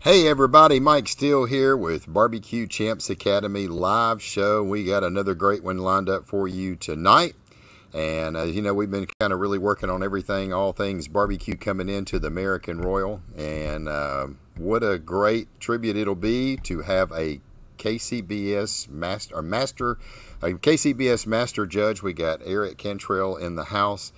Hey everybody, Mike Steele here with Barbecue Champs Academy live show. We got another great one lined up for you tonight. And we've been kind of really working on everything, all things barbecue coming into the American Royal. And what a great tribute it'll be to have a KCBS KCBS master judge. We got Eric Cantrell in the house.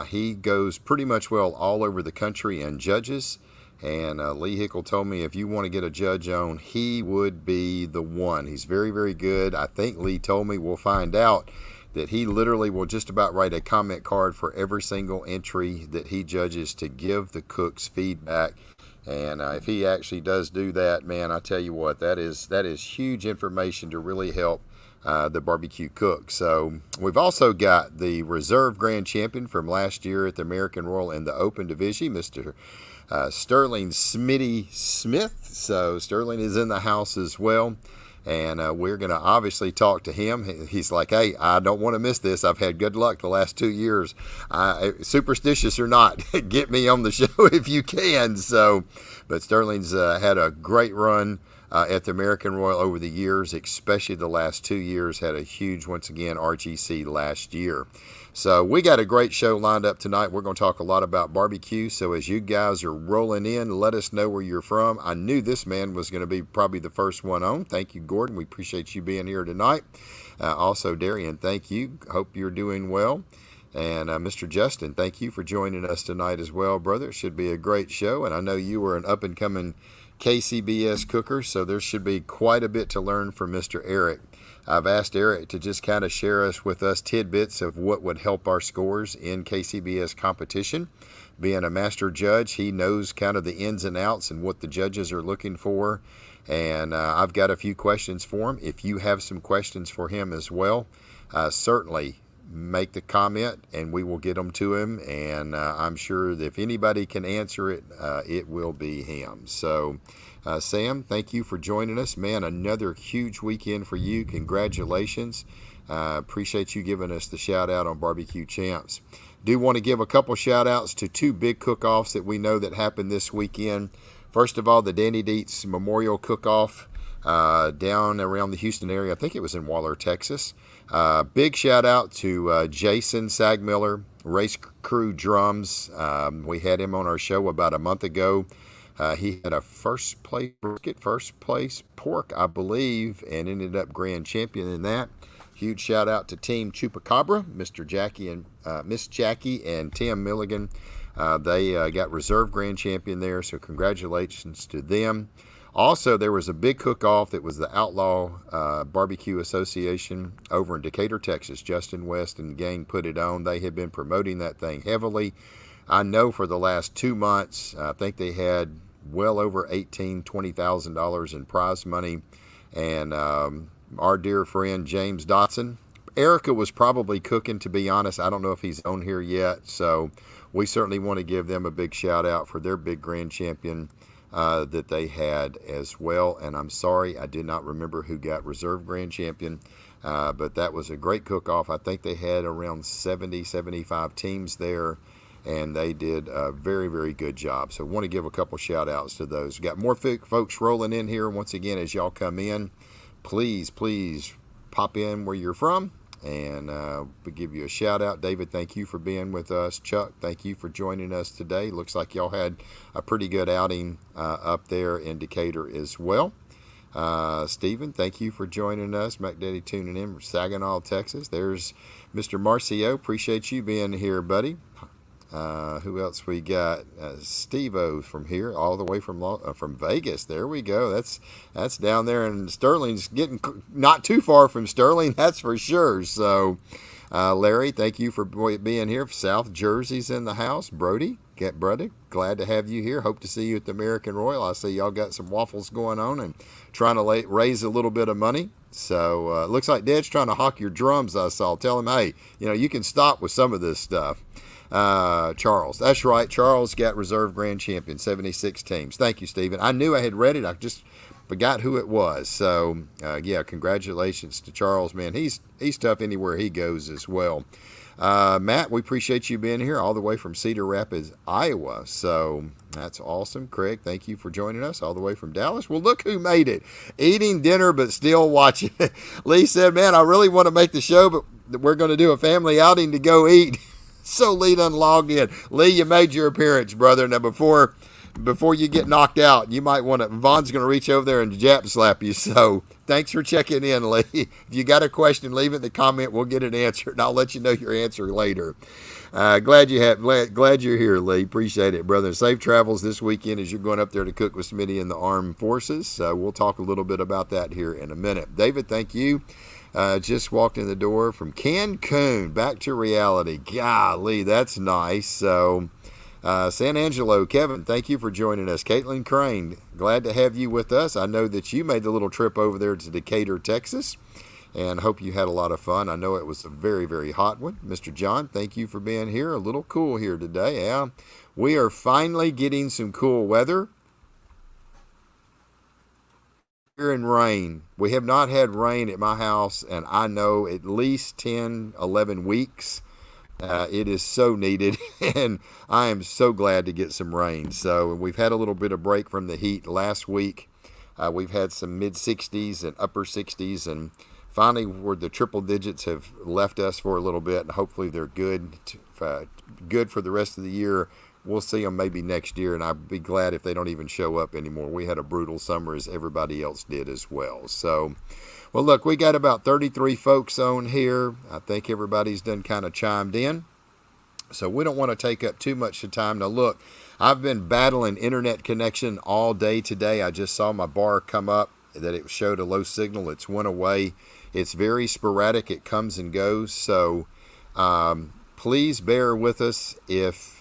He goes pretty much well all over the country and judges. And Lee Hickle told me if you want to get a judge on, he would be the one. He's very, very good. I think Lee told me, we'll find out, that he literally will just about write a comment card for every single entry that he judges to give the cooks feedback. And if he actually does do that, man, I tell you what, that is huge information to really help the barbecue cook. So we've also got the reserve grand champion from last year at the American Royal in the open division, Mr. Sterling Smitty Smith. So Sterling is in the house as well. And we're going to obviously talk to him. He's like, hey, I don't want to miss this. I've had good luck the last 2 years. Superstitious or not, get me on the show if you can. So, but Sterling's had a great run at the American Royal over the years, especially the last 2 years. Had a huge, once again, RGC last year. So we got a great show lined up tonight. We're going to talk a lot about barbecue. So as you guys are rolling in, let us know where you're from. I knew this man was going to be probably the first one on. Thank you, Gordon. We appreciate you being here tonight. Also, Darian, thank you. Hope you're doing well. And Mr. Justin, thank you for joining us tonight as well, brother. It should be a great show. And I know you were an up-and-coming KCBS cooker, so there should be quite a bit to learn from Mr. Eric. I've asked Eric to just kind of share with us tidbits of what would help our scores in KCBS competition. Being a master judge, he knows kind of the ins and outs and what the judges are looking for. And I've got a few questions for him. If you have some questions for him as well, certainly make the comment and we will get them to him. And I'm sure that if anybody can answer it, it will be him. So Sam, thank you for joining us. Man, another huge weekend for you. Congratulations. Appreciate you giving us the shout out on Barbecue Champs. Do want to give a couple shout outs to two big cook-offs that we know that happened this weekend. First of all, the Danny Dietz Memorial Cook-Off down around the Houston area. I think it was in Waller, Texas. Big shout out to Jason Sagmiller, Race Crew Drums. We had him on our show about a month ago. He had a first place pork, I believe, and ended up grand champion in that. Huge shout out to Team Chupacabra, Mr. Jackie and Miss Jackie and Tim Milligan. They got reserve grand champion there, so congratulations to them. Also, there was a big cook-off that was the Outlaw Barbecue Association over in Decatur, Texas. Justin West and the gang put it on. They had been promoting that thing heavily. I know for the last 2 months, I think they had well over $20,000 in prize money. And our dear friend James Dotson, Erica was probably cooking, to be honest. I don't know if he's on here yet. So we certainly want to give them a big shout out for their big grand champion that they had as well. And I'm sorry, I did not remember who got reserve grand champion. But that was a great cook-off. I think they had around 75 teams there. And they did a very, very good job. So I want to give a couple shout outs to those. We've got more folks rolling in here. Once again, as y'all come in, please pop in where you're from. And we'll give you a shout out. David, thank you for being with us. Chuck, thank you for joining us today. Looks like y'all had a pretty good outing up there in Decatur as well. Stephen, thank you for joining us. Mac Daddy tuning in from Saginaw, Texas. There's Mr. Marcio. Appreciate you being here, buddy. Who else we got? Steve-O from here, all the way from Vegas. There we go. That's down there, and Sterling's getting not too far from Sterling, that's for sure. So, Larry, thank you for being here. South Jersey's in the house. Brody, glad to have you here. Hope to see you at the American Royal. I see y'all got some waffles going on and trying to raise a little bit of money. So, looks like Dad's trying to hawk your drums, I saw. Tell him, hey, you can stop with some of this stuff. Charles, that's right. Charles got reserve grand champion, 76 teams. Thank you, Stephen. I knew I had read it. I just forgot who it was. So, yeah, congratulations to Charles, man. He's tough anywhere he goes as well. Matt, we appreciate you being here all the way from Cedar Rapids, Iowa. So that's awesome. Craig, thank you for joining us all the way from Dallas. Well, look who made it. Eating dinner, but still watching. Lee said, man, I really want to make the show, but we're going to do a family outing to go eat. So Lee done logged in. Lee, you made your appearance, brother. Now, before you get knocked out, you might want to, Vaughn's going to reach over there and jab slap you. So thanks for checking in, Lee. If you got a question, leave it in the comment. We'll get it answered, and I'll let you know your answer later. Glad you're here, Lee. Appreciate it, brother. Safe travels this weekend as you're going up there to cook with Smitty in the Armed Forces. We'll talk a little bit about that here in a minute. David, thank you. Just walked in the door from Cancun, back to reality. Golly, that's nice. So, San Angelo, Kevin, thank you for joining us. Caitlin Crane, glad to have you with us. I know that you made the little trip over there to Decatur, Texas, and hope you had a lot of fun. I know it was a very, very hot one. Mr. John, thank you for being here. A little cool here today. Yeah, we are finally getting some cool weather. And rain. We have not had rain at my house, and I know at least 10, 11 weeks. It is so needed, and I am so glad to get some rain. So we've had a little bit of break from the heat last week. We've had some mid-60s and upper 60s, and finally where the triple digits have left us for a little bit, and hopefully they're good for the rest of the year. We'll see them maybe next year, and I'd be glad if they don't even show up anymore. We had a brutal summer as everybody else did as well. So, well, look, we got about 33 folks on here. I think everybody's done kind of chimed in. So we don't want to take up too much of time. Now, look, I've been battling internet connection all day today. I just saw my bar come up that it showed a low signal. It's went away. It's very sporadic. It comes and goes. So please bear with us if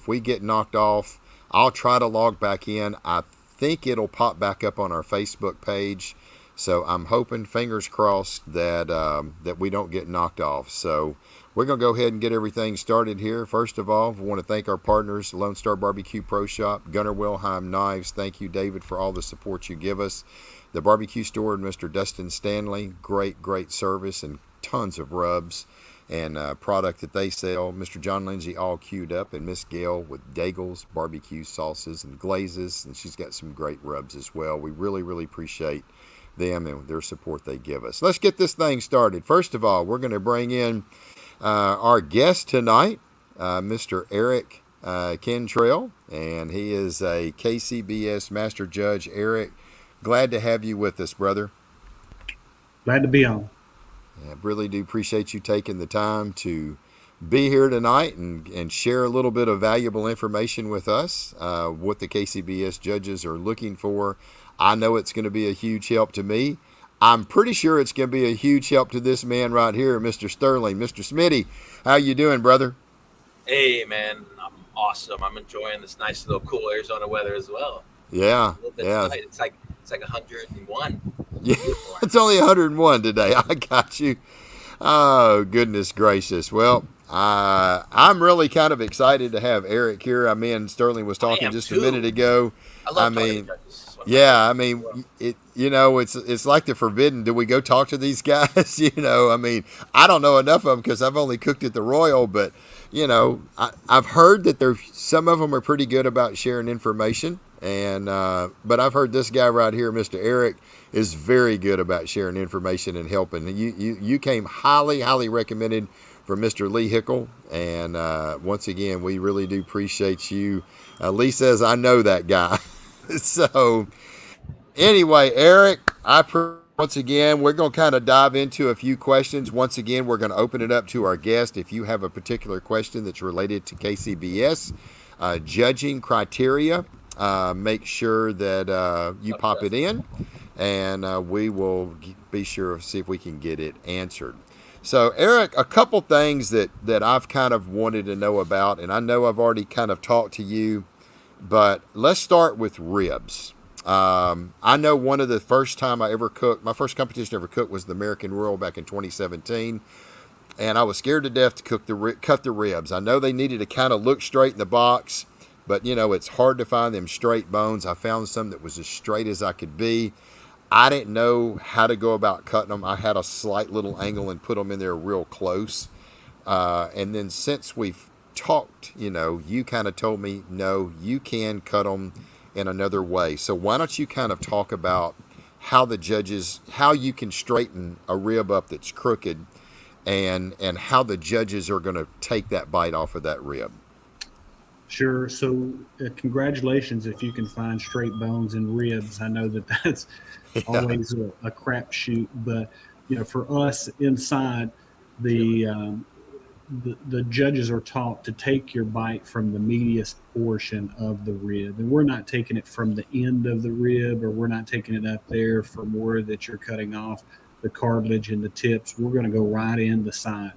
we get knocked off. I'll try to log back in. I think it'll pop back up on our Facebook page. So I'm hoping, fingers crossed, that we don't get knocked off. So we're going to go ahead and get everything started here. First of all, we want to thank our partners, Lone Star Barbecue Pro Shop, Gunnar Wilhelm Knives. Thank you, David, for all the support you give us. The Barbecue Store and Mr. Dustin Stanley, great service and tons of rubs and product that they sell. Mr. John Lindsay all queued up, and Miss Gail with Daigles, barbecue sauces and glazes, and she's got some great rubs as well. We really appreciate them and their support they give us. Let's get this thing started. First of all, we're going to bring in our guest tonight, Mr. Eric Cantrell, and he is a KCBS Master Judge. Eric, glad to have you with us, brother. Glad to be on. I really do appreciate you taking the time to be here tonight and share a little bit of valuable information with us, what the KCBS judges are looking for. I know it's going to be a huge help to me. I'm pretty sure it's going to be a huge help to this man right here, Mr. Sterling. Mr. Smitty, how you doing, brother? Hey, man, I'm awesome. I'm enjoying this nice little cool Arizona weather as well. Yeah, A little bit yeah. tonight. It's like 101. Yeah, it's only 101 today. I got you. Oh, goodness gracious. Well, I'm really kind of excited to have Eric here. I mean, Sterling was talking just a minute ago. I love talking to judges. Yeah, I mean, it's like the forbidden. Do we go talk to these guys? I mean, I don't know enough of them because I've only cooked at the Royal, but I've heard that some of them are pretty good about sharing information, and but I've heard this guy right here, Mr. Eric, is very good about sharing information and helping. You came highly recommended from Mr. Lee Hickle, and once again, we really do appreciate you. Lee says, I know that guy. So anyway, Eric, once again, we're going to kind of dive into a few questions. Once again, we're going to open it up to our guest. If you have a particular question that's related to KCBS, judging criteria, make sure that you pop it in, and we will be sure to see if we can get it answered. So, Eric, a couple things that I've kind of wanted to know about, and I know I've already kind of talked to you, but let's start with ribs. I know one of the first time I ever cooked, my first competition I ever cooked was the American Royal back in 2017, and I was scared to death to cut the ribs. I know they needed to kind of look straight in the box, but it's hard to find them straight bones. I found some that was as straight as I could be. I didn't know how to go about cutting them. I had a slight little angle and put them in there real close. And then since we've talked, you kind of told me, no, you can cut them in another way. So why don't you kind of talk about how you can straighten a rib up that's crooked, and how the judges are going to take that bite off of that rib. Sure. So, congratulations if you can find straight bones in ribs. I know that that's Yeah. always a crapshoot, but for us inside, the, um, the judges are taught to take your bite from the meatiest portion of the rib, and we're not taking it from the end of the rib, or we're not taking it up there from where that you're cutting off the cartilage and the tips. We're going to go right in the side.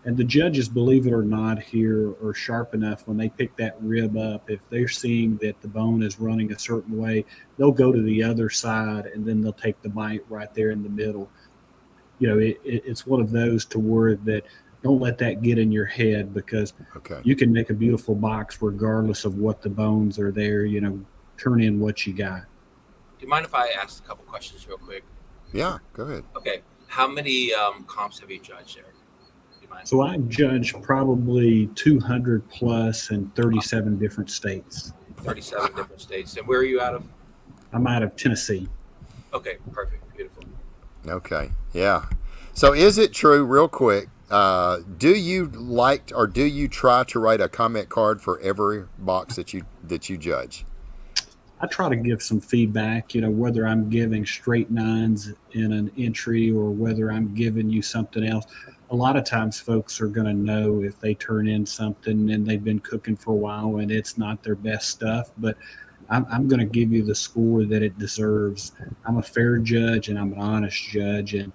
And the judges, believe it or not, here are sharp enough when they pick that rib up. If they're seeing that the bone is running a certain way, they'll go to the other side and then they'll take the bite right there in the middle. It's one of those to where that don't let that get in your head, because Okay. you can make a beautiful box regardless of what the bones are there. Turn in what you got. Do you mind if I ask a couple questions real quick? Yeah, go ahead. Okay. How many comps have you judged, Eric? Do you mind? So I've judged probably 200 plus in 37 different states. 37 different states. And where are you out of? I'm out of Tennessee. Okay, perfect. Beautiful. Okay. Yeah. So is it true, real quick, do you try to write a comment card for every box that you judge? I try to give some feedback, whether I'm giving straight nines in an entry or whether I'm giving you something else. A lot of times folks are going to know if they turn in something and they've been cooking for a while and it's not their best stuff, but I'm going to give you the score that it deserves. I'm a fair judge and I'm an honest judge. And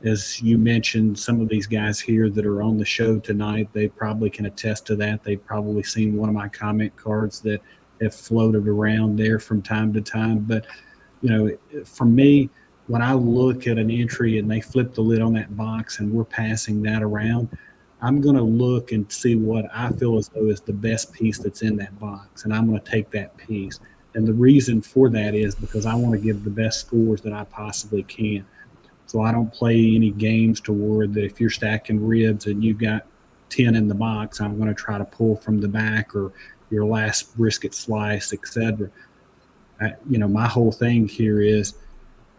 as you mentioned, some of these guys here that are on the show tonight, they probably can attest to that. They've probably seen one of my comment cards that have floated around there from time to time. But, for me, when I look at an entry and they flip the lid on that box and we're passing that around, I'm going to look and see what I feel as though is the best piece that's in that box. And I'm going to take that piece. And the reason for that is because I want to give the best scores that I possibly can. So I don't play any games toward that if you're stacking ribs and you've got 10 in the box, I'm going to try to pull from the back or your last brisket slice, etc. My whole thing here is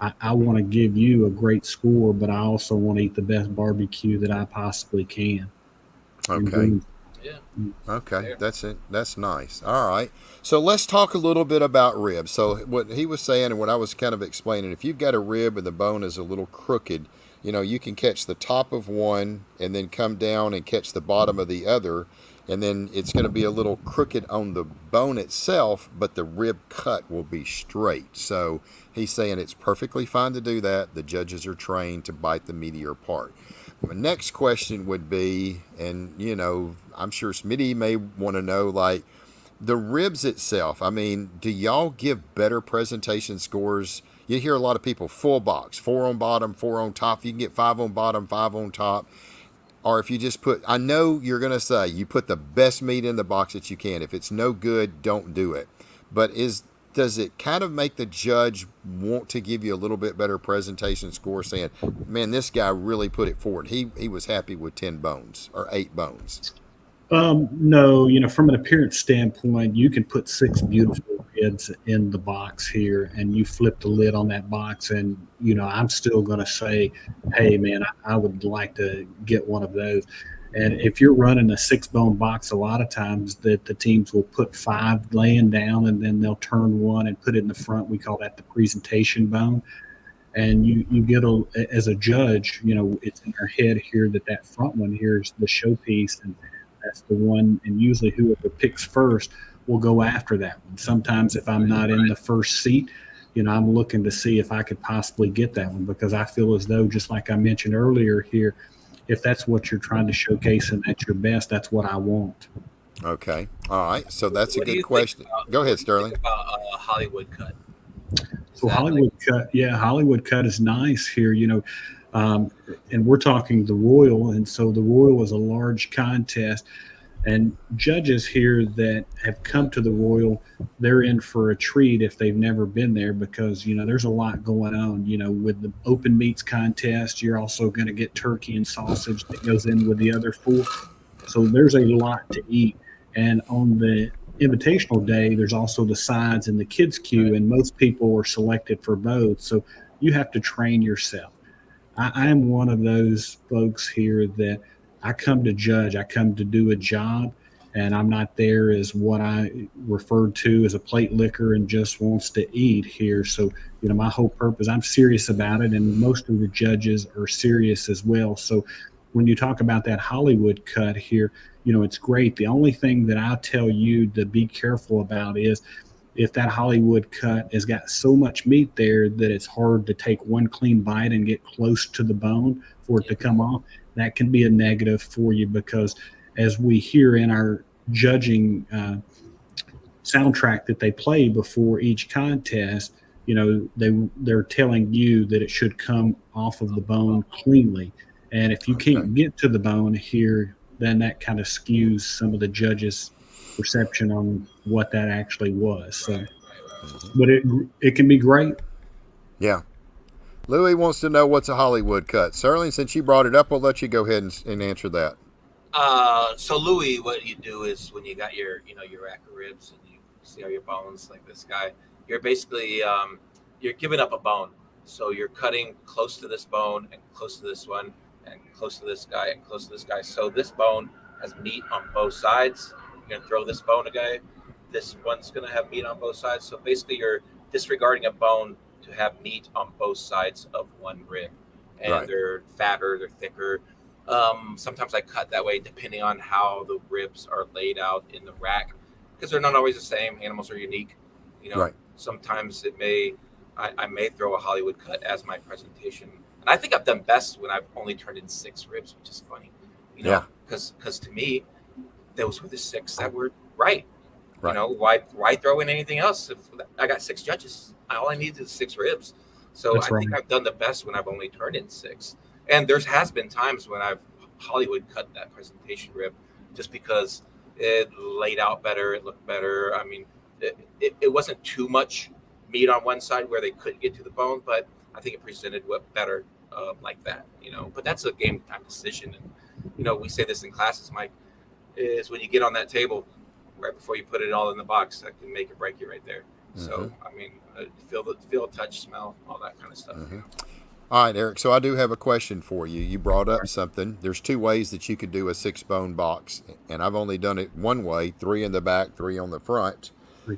I want to give you a great score, but I also want to eat the best barbecue that I possibly can. Okay. Yeah. Okay, that's it. That's nice. All right. So let's talk a little bit about ribs. So what he was saying and what I was kind of explaining, if you've got a rib and the bone is a little crooked, you can catch the top of one and then come down and catch the bottom of the other, and then it's going to be a little crooked on the bone itself, but the rib cut will be straight. So he's saying it's perfectly fine to do that. The judges are trained to bite the meatier part. My next question would be, and I'm sure Smitty may want to know, like, the ribs itself. I mean, do y'all give better presentation scores? You hear a lot of people, full box, 4 on bottom, 4 on top. You can get 5 on bottom, 5 on top. Or if you just I know you're going to say you put the best meat in the box that you can. If it's no good, don't do it. But does it kind of make the judge want to give you a little bit better presentation score, saying, man, this guy really put it forward. He was happy with 10 bones or 8 bones. No, from an appearance standpoint, you can put 6 beautiful ribs in the box here and you flip the lid on that box and, I'm still going to say, hey, man, I would like to get one of those. And if you're running a 6-bone box, a lot of times that the teams will put 5 laying down and then they'll turn one and put it in the front. We call that the presentation bone. And you get as a judge, it's in our head here that front one here is the showpiece, and that's the one. And usually whoever picks first will go after that one. Sometimes if I'm not in the first seat, I'm looking to see if I could possibly get that one, because I feel as though, just like I mentioned earlier here, if that's what you're trying to showcase and that's your best, that's what I want. Okay. All right. So that's What a do you good question. think Go ahead, what do you Sterling. think about Hollywood cut? So Hollywood cut, Hollywood cut is nice here, and we're talking the Royal, and so the Royal is a large contest. And judges here that have come to the Royal, they're in for a treat if they've never been there, because there's a lot going on. With the open meats contest, you're also going to get turkey and sausage that goes in with the other four. So there's a lot to eat. And on the invitational day, there's also the sides and the kids queue, Right. and most people are selected for both. So you have to train yourself. I am one of those folks here that I come to judge, I come to do a job, and I'm not there as what I referred to as a plate licker and just wants to eat here. So, my whole purpose, I'm serious about it, and most of the judges are serious as well. So, when you talk about that Hollywood cut here, it's great. The only thing that I tell you to be careful about is if that Hollywood cut has got so much meat there that it's hard to take one clean bite and get close to the bone for it to come off, that can be a negative for you, because as we hear in our judging soundtrack that they play before each contest, they're telling you that it should come off of the bone cleanly. And if you Okay. can't get to the bone here, then that kind of skews some of the judges' perception on what that actually was. So, Right, right, right. but it can be great. Yeah. Louis wants to know what's a Hollywood cut. Sterling, since you brought it up, we'll let you go ahead and answer that. So Louis, what you do is when you got your rack of ribs and you see all your bones like this guy, you're basically you're giving up a bone. So you're cutting close to this bone and close to this one and close to this guy and close to this guy. So this bone has meat on both sides. You're gonna throw this bone a guy. This one's gonna have meat on both sides. So basically, you're disregarding a bone to have meat on both sides of one rib, and Right. they're fatter, they're thicker. Sometimes I cut that way depending on how the ribs are laid out in the rack, because they're not always the same. Animals are unique. Right. Sometimes I may throw a Hollywood cut as my presentation, and I think I've done best when I've only turned in 6 ribs, which is funny. Yeah. Because to me, those were the 6 that were right. Right. Why throw in anything else? If I got 6 judges, all I need is 6 ribs. So That's I think right. I've done the best when I've only turned in 6. And there has been times when I've Hollywood cut that presentation rib just because it laid out better, it looked better. I mean, it wasn't too much meat on one side where they couldn't get to the bone, but I think it presented better like that. But that's a game time decision. And we say this in classes, Mike, is when you get on that table right before you put it all in the box, that can make or break you right there. So I mean, feel, touch, smell, all that kind of stuff. All right, Eric. So I do have a question for you. You brought up something. There's 2 ways that you could do a 6-bone box, and I've only done it one way: 3 in the back, 3 on the front, 3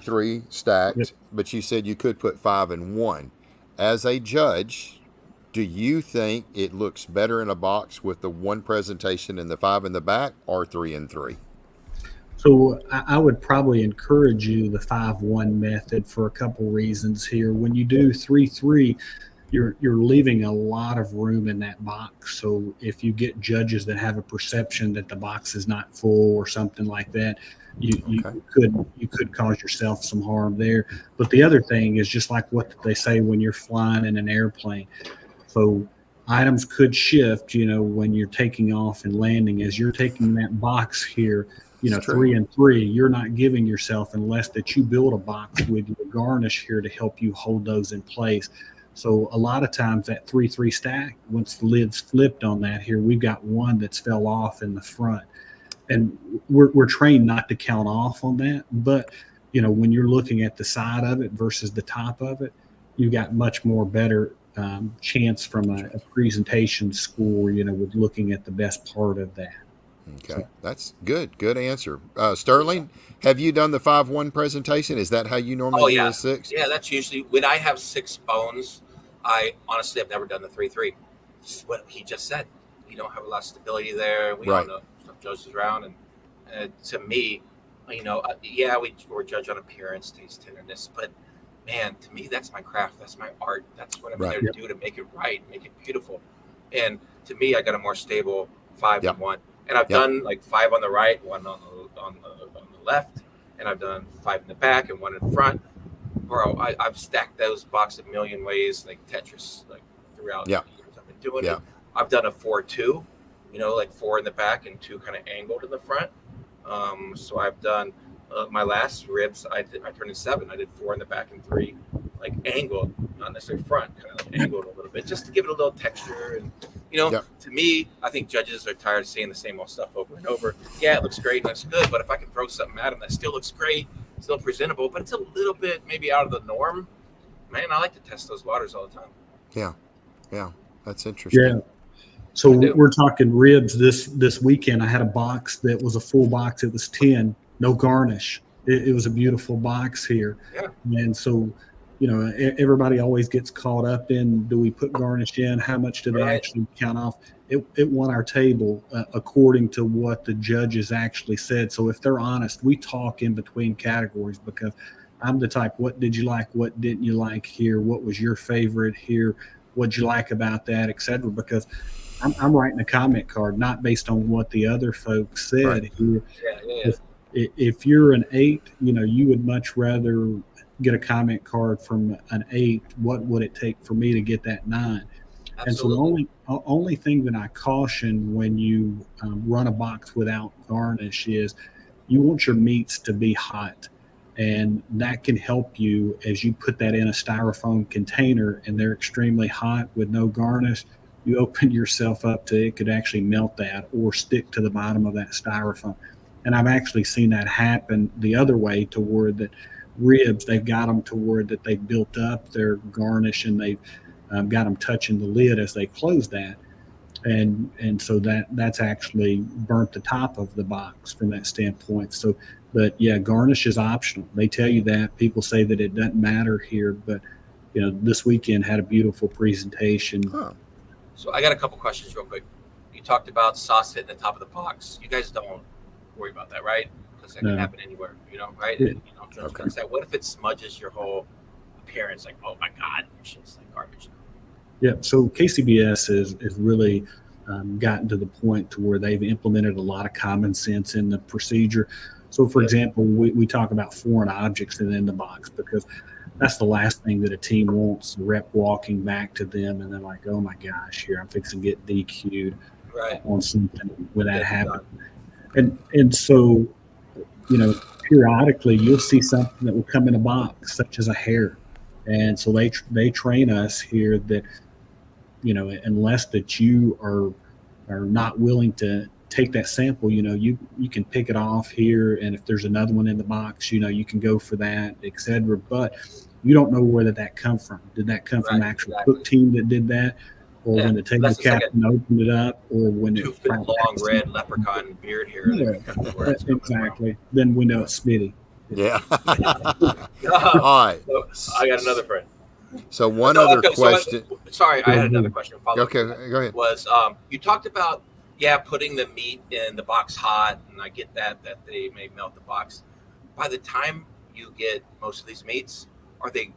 3 stacked. Yep. But you said you could put 5 in one. As a judge, do you think it looks better in a box with the one presentation and the 5 in the back, or 3 and 3? So I would probably encourage you the 5-1 method for a couple reasons here. When you do 3-3, you're leaving a lot of room in that box. So if you get judges that have a perception that the box is not full or something like that, you could cause yourself some harm there. But the other thing is just like what they say when you're flying in an airplane. So items could shift, when you're taking off and landing. As you're taking that box here, It's true. 3 and 3, you're not giving yourself unless that you build a box with your garnish here to help you hold those in place. So a lot of times that 3-3 stack, once the lid's flipped on that here, we've got one that's fell off in the front. And we're trained not to count off on that. But, when you're looking at the side of it versus the top of it, you got much more better chance from a presentation score, with looking at the best part of that. Okay, that's good. Good answer. Sterling, have you done the 5-1 presentation? Is that how you normally Oh do yeah, a 6? yeah. That's usually when I have 6 bones. I honestly have never done the 3-3. It's what he just said. You don't have a lot of stability there. We Right. all know stuff judges around, and to me, yeah, we're judged on appearance, taste, tenderness, but man, to me, that's my craft. That's my art. That's what I'm Right. there to do, to make it right, make it beautiful. And to me, I got a more stable 5 Yep. and 1. And I've Yep. done like 5 on the right, 1 on the left, and I've done 5 in the back and 1 in front. Bro, I've stacked those boxes a million ways, like Tetris, like throughout Yeah. the years I've been doing Yeah. it. I've done a 4-2, like 4 in the back and 2 kind of angled in the front. So I've done my last ribs. I turned in 7. I did 4 in the back and 3 like angled, not necessarily front, kind of like angled a little bit, just to give it a little texture. And Yep. to me, I think judges are tired of seeing the same old stuff over and over. Yeah, it looks great and looks good, but if I can throw something at them that still looks great, still presentable, but it's a little bit maybe out of the norm, man, I like to test those waters all the time. Yeah, that's interesting. Yeah. So I do. we're talking ribs this weekend. I had a box that was a full box. It was 10, no garnish. It was a beautiful box here. Yeah. And so, everybody always gets caught up in, do we put garnish in? How much do they Right. actually count off? It won our table according to what the judges actually said. So if they're honest, we talk in between categories, because I'm the type, what did you like? What didn't you like here? What was your favorite here? What'd you like about that, et cetera? Because I'm writing a comment card, not based on what the other folks said Right. here. Yeah. If you're an 8, you would much rather get a comment card from an 8. What would it take for me to get that 9? And so the Absolutely. only thing that I caution when you run a box without garnish is you want your meats to be hot. And that can help you as you put that in a styrofoam container and they're extremely hot with no garnish. You open yourself up to it could actually melt that or stick to the bottom of that styrofoam. And I've actually seen that happen the other way, to where that ribs, they've got them to where that they built up their garnish and they've got them touching the lid as they close that. And so that's actually burnt the top of the box from that standpoint. So, but yeah, garnish is optional. They tell you that. People say that it doesn't matter here, but this weekend had a beautiful presentation. Huh. So I got a couple questions real quick. You talked about sauce hitting the top of the box. You guys don't worry about that, right? Because that can No. happen anywhere, right? Yeah. Okay. What if it smudges your whole appearance? Like, oh my God, your shit's like garbage. Yeah, so KCBS is really gotten to the point to where they've implemented a lot of common sense in the procedure. So, for example, we talk about foreign objects in the box, because that's the last thing that a team wants. The rep walking back to them and they're like, "Oh my gosh, here I'm fixing to get DQ'd Right. on something when that Get it happens." done. And so, periodically you'll see something that will come in a box, such as a hair, and so they train us here that unless that you are not willing to take that sample, you can pick it off here, and if there's another one in the box, you can go for that, etc. But you don't know where that come from. Did that come from Right, actual exactly. cook team that did that, or Yeah, when the table unless it's like captain opened it up, or when 2 it foot long red leprechaun beard hair. Yeah, Where it's coming from. exactly. Then we know it's Smitty. Yeah. Oh, All right. so I got another friend. So one No, other okay, question. Sorry, I had another question. Follow-up. Okay, go ahead. Was you talked about putting the meat in the box hot, and I get that they may melt the box. By the time you get most of these meats, are they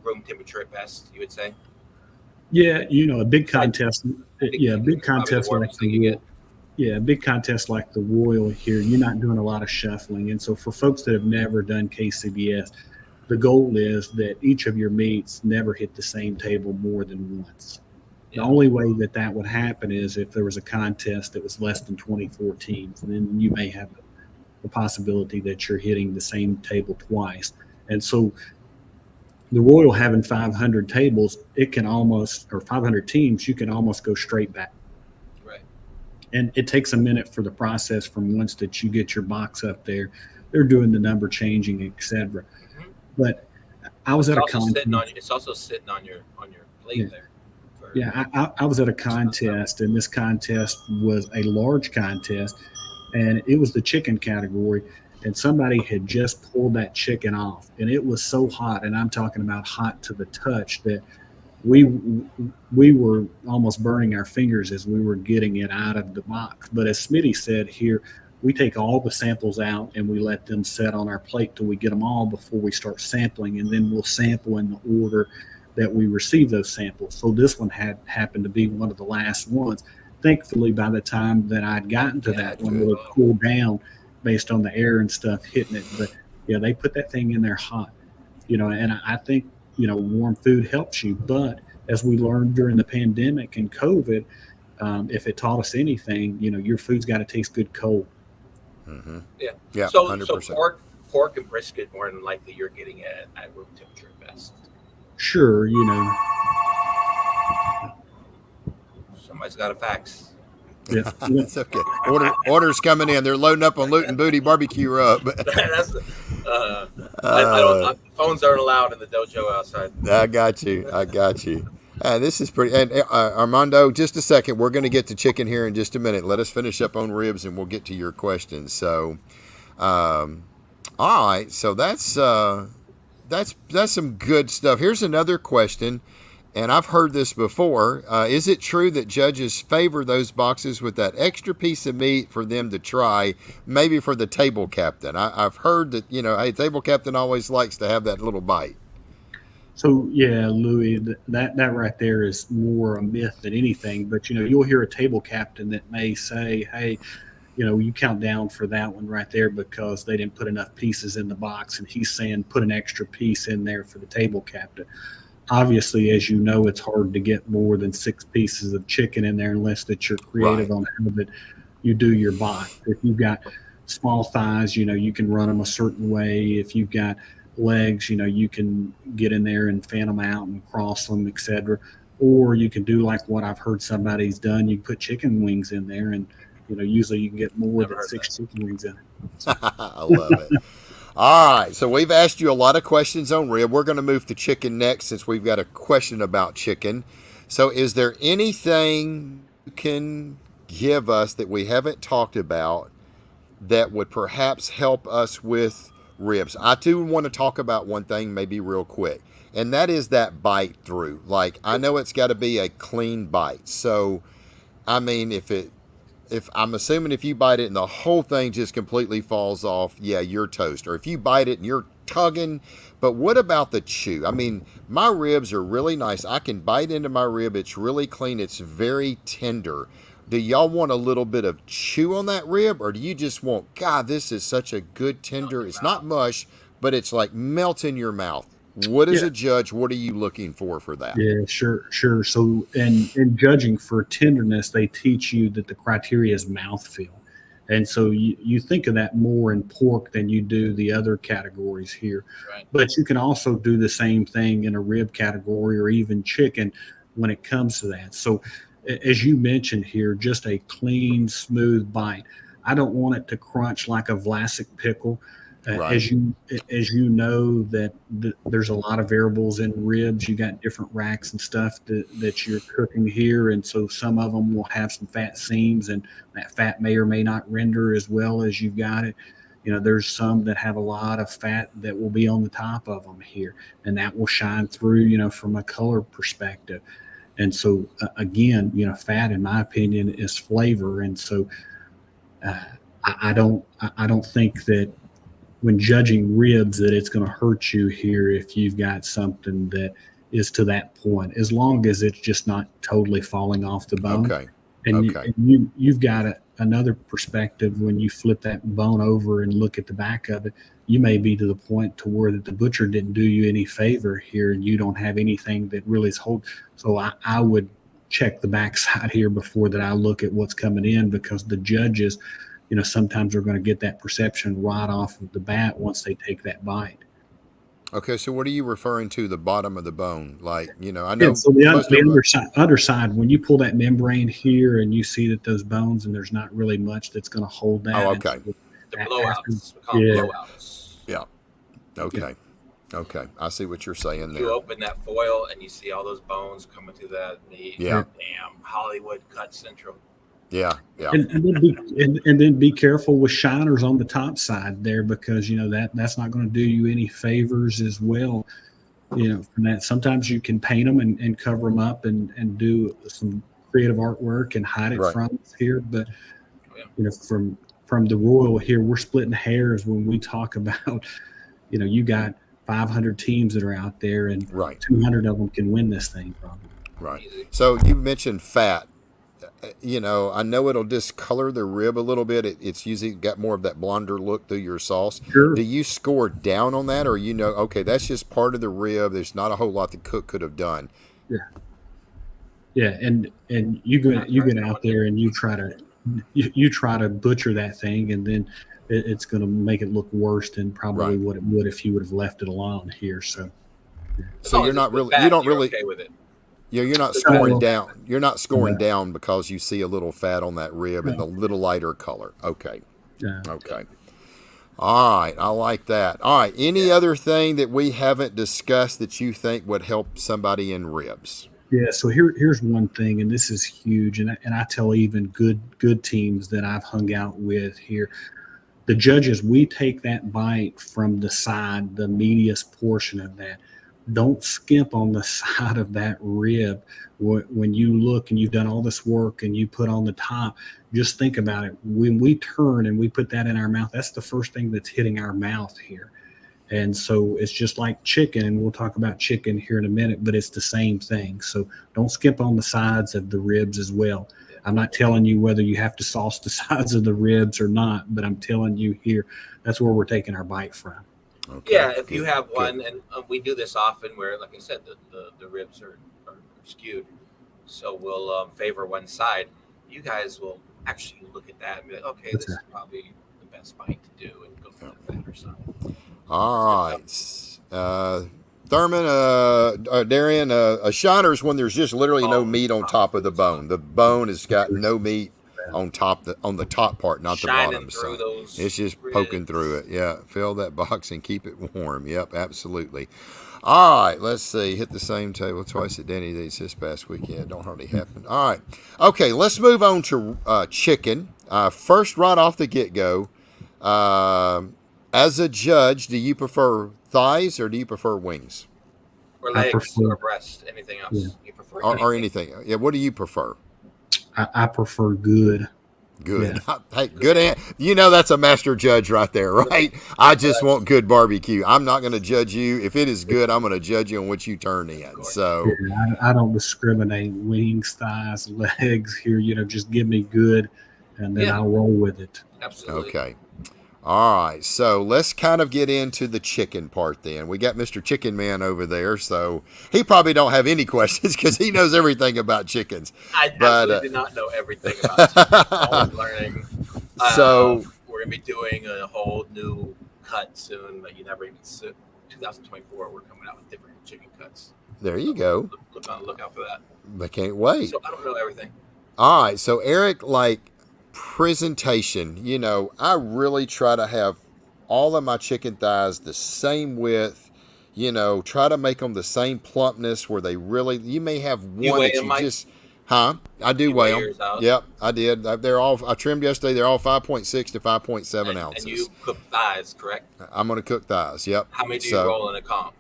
room temperature at best? You would say. Yeah, a big contest. Yeah, a big Probably the contest like warmest thing you get. a big contest like the Royal here. You're not doing a lot of shuffling, and so for folks that have never done KCBS, the goal is that each of your meats never hit the same table more than once. The only way that would happen is if there was a contest that was less than 24 teams, and then you may have the possibility that you're hitting the same table twice. And so the Royal having 500 tables, it can almost, or 500 teams, you can almost go straight back. Right. And it takes a minute for the process from once that you get your box up there. They're doing the number changing, etc. Mm-hmm. But I was at a contest. It's also sitting on your plate there. Yeah, I was at a contest, and this contest was a large contest, and it was the chicken category, and somebody had just pulled that chicken off, and it was so hot, and I'm talking about hot to the touch, that we were almost burning our fingers as we were getting it out of the box. But as Smitty said here, we take all the samples out and we let them set on our plate till we get them all before we start sampling, and then we'll sample in the order that we receive those samples. So this one had happened to be one of the last ones. Thankfully, by the time that I'd gotten to that one, it had cooled down based on the air and stuff hitting it. But yeah, they put that thing in there hot, and I think, warm food helps you. But as we learned during the pandemic and COVID, if it taught us anything, your food's got to taste good cold. Mm-hmm. Yeah. Yeah, So 100%. pork and brisket more than likely you're getting at room temperature at best. Sure, Somebody's got a fax. yeah, That's okay. Orders coming in. They're loading up on Loot and Booty Barbecue Rub. That's I don't. Phones aren't allowed in the dojo outside. I got you. This is pretty. And Armando, just a second. We're going to get to chicken here in just a minute. Let us finish up on ribs, and we'll get to your questions. So, all right. So that's some good stuff. Here's another question, and I've heard this before. Is it true that judges favor those boxes with that extra piece of meat for them to try, maybe for the table captain? I've heard that hey, table captain always likes to have that little bite. So yeah, Louis, that right there is more a myth than anything. But you'll hear a table captain that may say, "Hey, you count down for that one right there because they didn't put enough pieces in the box," and he's saying put an extra piece in there for the table captain. Obviously, as you know, it's hard to get more than 6 pieces of chicken in there unless that you're creative on how that you do your box. If you've got small thighs, you can run them a certain way. If you've got legs, you can get in there and fan them out and cross them, etc. Or you can do like what I've heard somebody's done. You can put chicken wings in there, and usually you can get more than 6 chicken wings in it. So. I love it. All right, so we've asked you a lot of questions on rib. We're going to move to chicken next since we've got a question about chicken. So is there anything you can give us that we haven't talked about that would perhaps help us with ribs? I do want to talk about one thing maybe real quick, and that is that bite through. Like, I know it's got to be a clean bite. So, I mean, if I'm assuming if you bite it and the whole thing just completely falls off, yeah, you're toast. Or if you bite it and you're tugging, but what about the chew? I mean, my ribs are really nice. I can bite into my rib. It's really clean. It's very tender. Do y'all want a little bit of chew on that rib, or do you just want, God, this is such a good tender. It's not mush, but it's like melt in your mouth. What is a judge? What are you looking for that? Yeah, sure. So in judging for tenderness, they teach you that the criteria is mouthfeel. And so you think of that more in pork than you do the other categories here. Right. But you can also do the same thing in a rib category or even chicken when it comes to that. So as you mentioned here, just a clean, smooth bite. I don't want it to crunch like a Vlasic pickle. Right. As you know that there's a lot of variables in ribs. You got different racks and stuff that you're cooking here, and so some of them will have some fat seams, and that fat may or may not render as well as you've got it. There's some that have a lot of fat that will be on the top of them here, and that will shine through, from a color perspective. And so again, fat, in my opinion, is flavor, and so I don't think that when judging ribs that it's going to hurt you here if you've got something that is to that point, as long as it's just not totally falling off the bone. Okay. And you've got another perspective when you flip that bone over and look at the back of it. You may be to the point to where that the butcher didn't do you any favor here, and you don't have anything that really is hold. So I would check the backside here before that I look at what's coming in, because the judges, sometimes are going to get that perception right off of the bat once they take that bite. Okay, so what are you referring to, the bottom of the bone? Like, I know. Yeah, so the underside, when you pull that membrane here and you see that those bones, and there's not really much that's going to hold that. Oh, okay. The blowouts. We call them blowouts. Yeah. Okay. I see what you're saying there. You open that foil and you see all those bones coming through that meat. Yeah. Damn, Hollywood cut central. Yeah. And then be careful with shiners on the top side there, because that's not going to do you any favors as well. From that, sometimes you can paint them and cover them up and do some creative artwork and hide it from us here. But from the Royal here, we're splitting hairs when we talk about you got 500 teams that are out there, and 200 of them can win this thing probably. Right. So you mentioned fat. I know it'll discolor the rib a little bit. It's usually got more of that blonder look through your sauce. Sure. Do you score down on that, or okay, that's just part of the rib. There's not a whole lot the cook could have done? Yeah. Yeah, and you get out there and you try to butcher that thing, and then it's going to make it look worse than probably Right. what it would if you would have left it alone here. So As So long you're as it's not with really, you fat, don't you're really, okay with it. you're not The gut scoring is so fat. down. You're not scoring uh, down because you see a little fat on that rib and the little lighter color. Okay. uh, Okay. All right. I like that. All right. Any Yeah. other thing that we haven't discussed that you think would help somebody in ribs? yeah, so here's one thing, and this is huge, and I tell even good teams that I've hung out with here, the judges, we take that bite from the side, the medius portion of that. Don't skimp on the side of that rib. When you look and you've done all this work and you put on the top, just think about it. When we turn and we put that in our mouth, that's the first thing that's hitting our mouth here. And so it's just like chicken, and we'll talk about chicken here in a minute, but it's the same thing. So don't skip on the sides of the ribs as well. Yeah. I'm not telling you whether you have to sauce the sides of the ribs or not, but I'm telling you here, that's where we're taking our bite from. Okay. Yeah, if you Good. have Good. one, and we do this often, where, like I said, the ribs are skewed, so we'll favor one side. You guys will actually look at that and be like, okay, That's this is probably the best bite to do, and go for Yeah. the fatter side. It's good All stuff. right. Thurman, Darian, a shiner's when there's just literally no Oh, meat on top of the bone. The bone has got no meat on the top part, not the Shining bottom. through So those it's just poking through ribs. it. Yeah, fill that box and keep it warm. Yep, absolutely. All right, let's see. Hit the same table twice at Denny's eats this past weekend. Don't hardly happen. All right. Okay, let's move on to chicken. First, right off the get go, as a judge, do you prefer thighs or do you prefer wings Or I legs prefer, or breast, anything yeah, else. You prefer or anything anything? Yeah, what do you prefer? I prefer good. Good. Yeah, Hey, good. good. You know that's a master judge right there, right? I just Right, want good barbecue. I'm not going to judge you. If it is good, I'm going to judge you on what you turn of in. course. yeah. So, I don't discriminate wings, thighs, legs here. Just give me good, and then Yeah, I'll roll with it. absolutely. okay. All right, so let's kind of get into the chicken part then. We got Mr. Chicken Man over there, so he probably don't have any questions because he knows everything about chickens. I But absolutely do not know everything about chicken. Always learning. so We're gonna be doing a whole new cut soon that you never even see. 2024, we're coming out with different chicken cuts. there you So go. look on the lookout for that. I can't wait. So I don't know everything. All right, so Eric, like presentation, I really try to have all of my chicken thighs the same width. Try to make them the same plumpness where they really. You may have You one weigh that them, you Mike? just, huh? I do You weigh weigh them. yours out, Yep, I did. They're all. I trimmed yesterday. They're all 5.6 to 5.7 and ounces. you cook thighs, correct? I'm gonna cook thighs. Yep. How many do you So roll in a comp?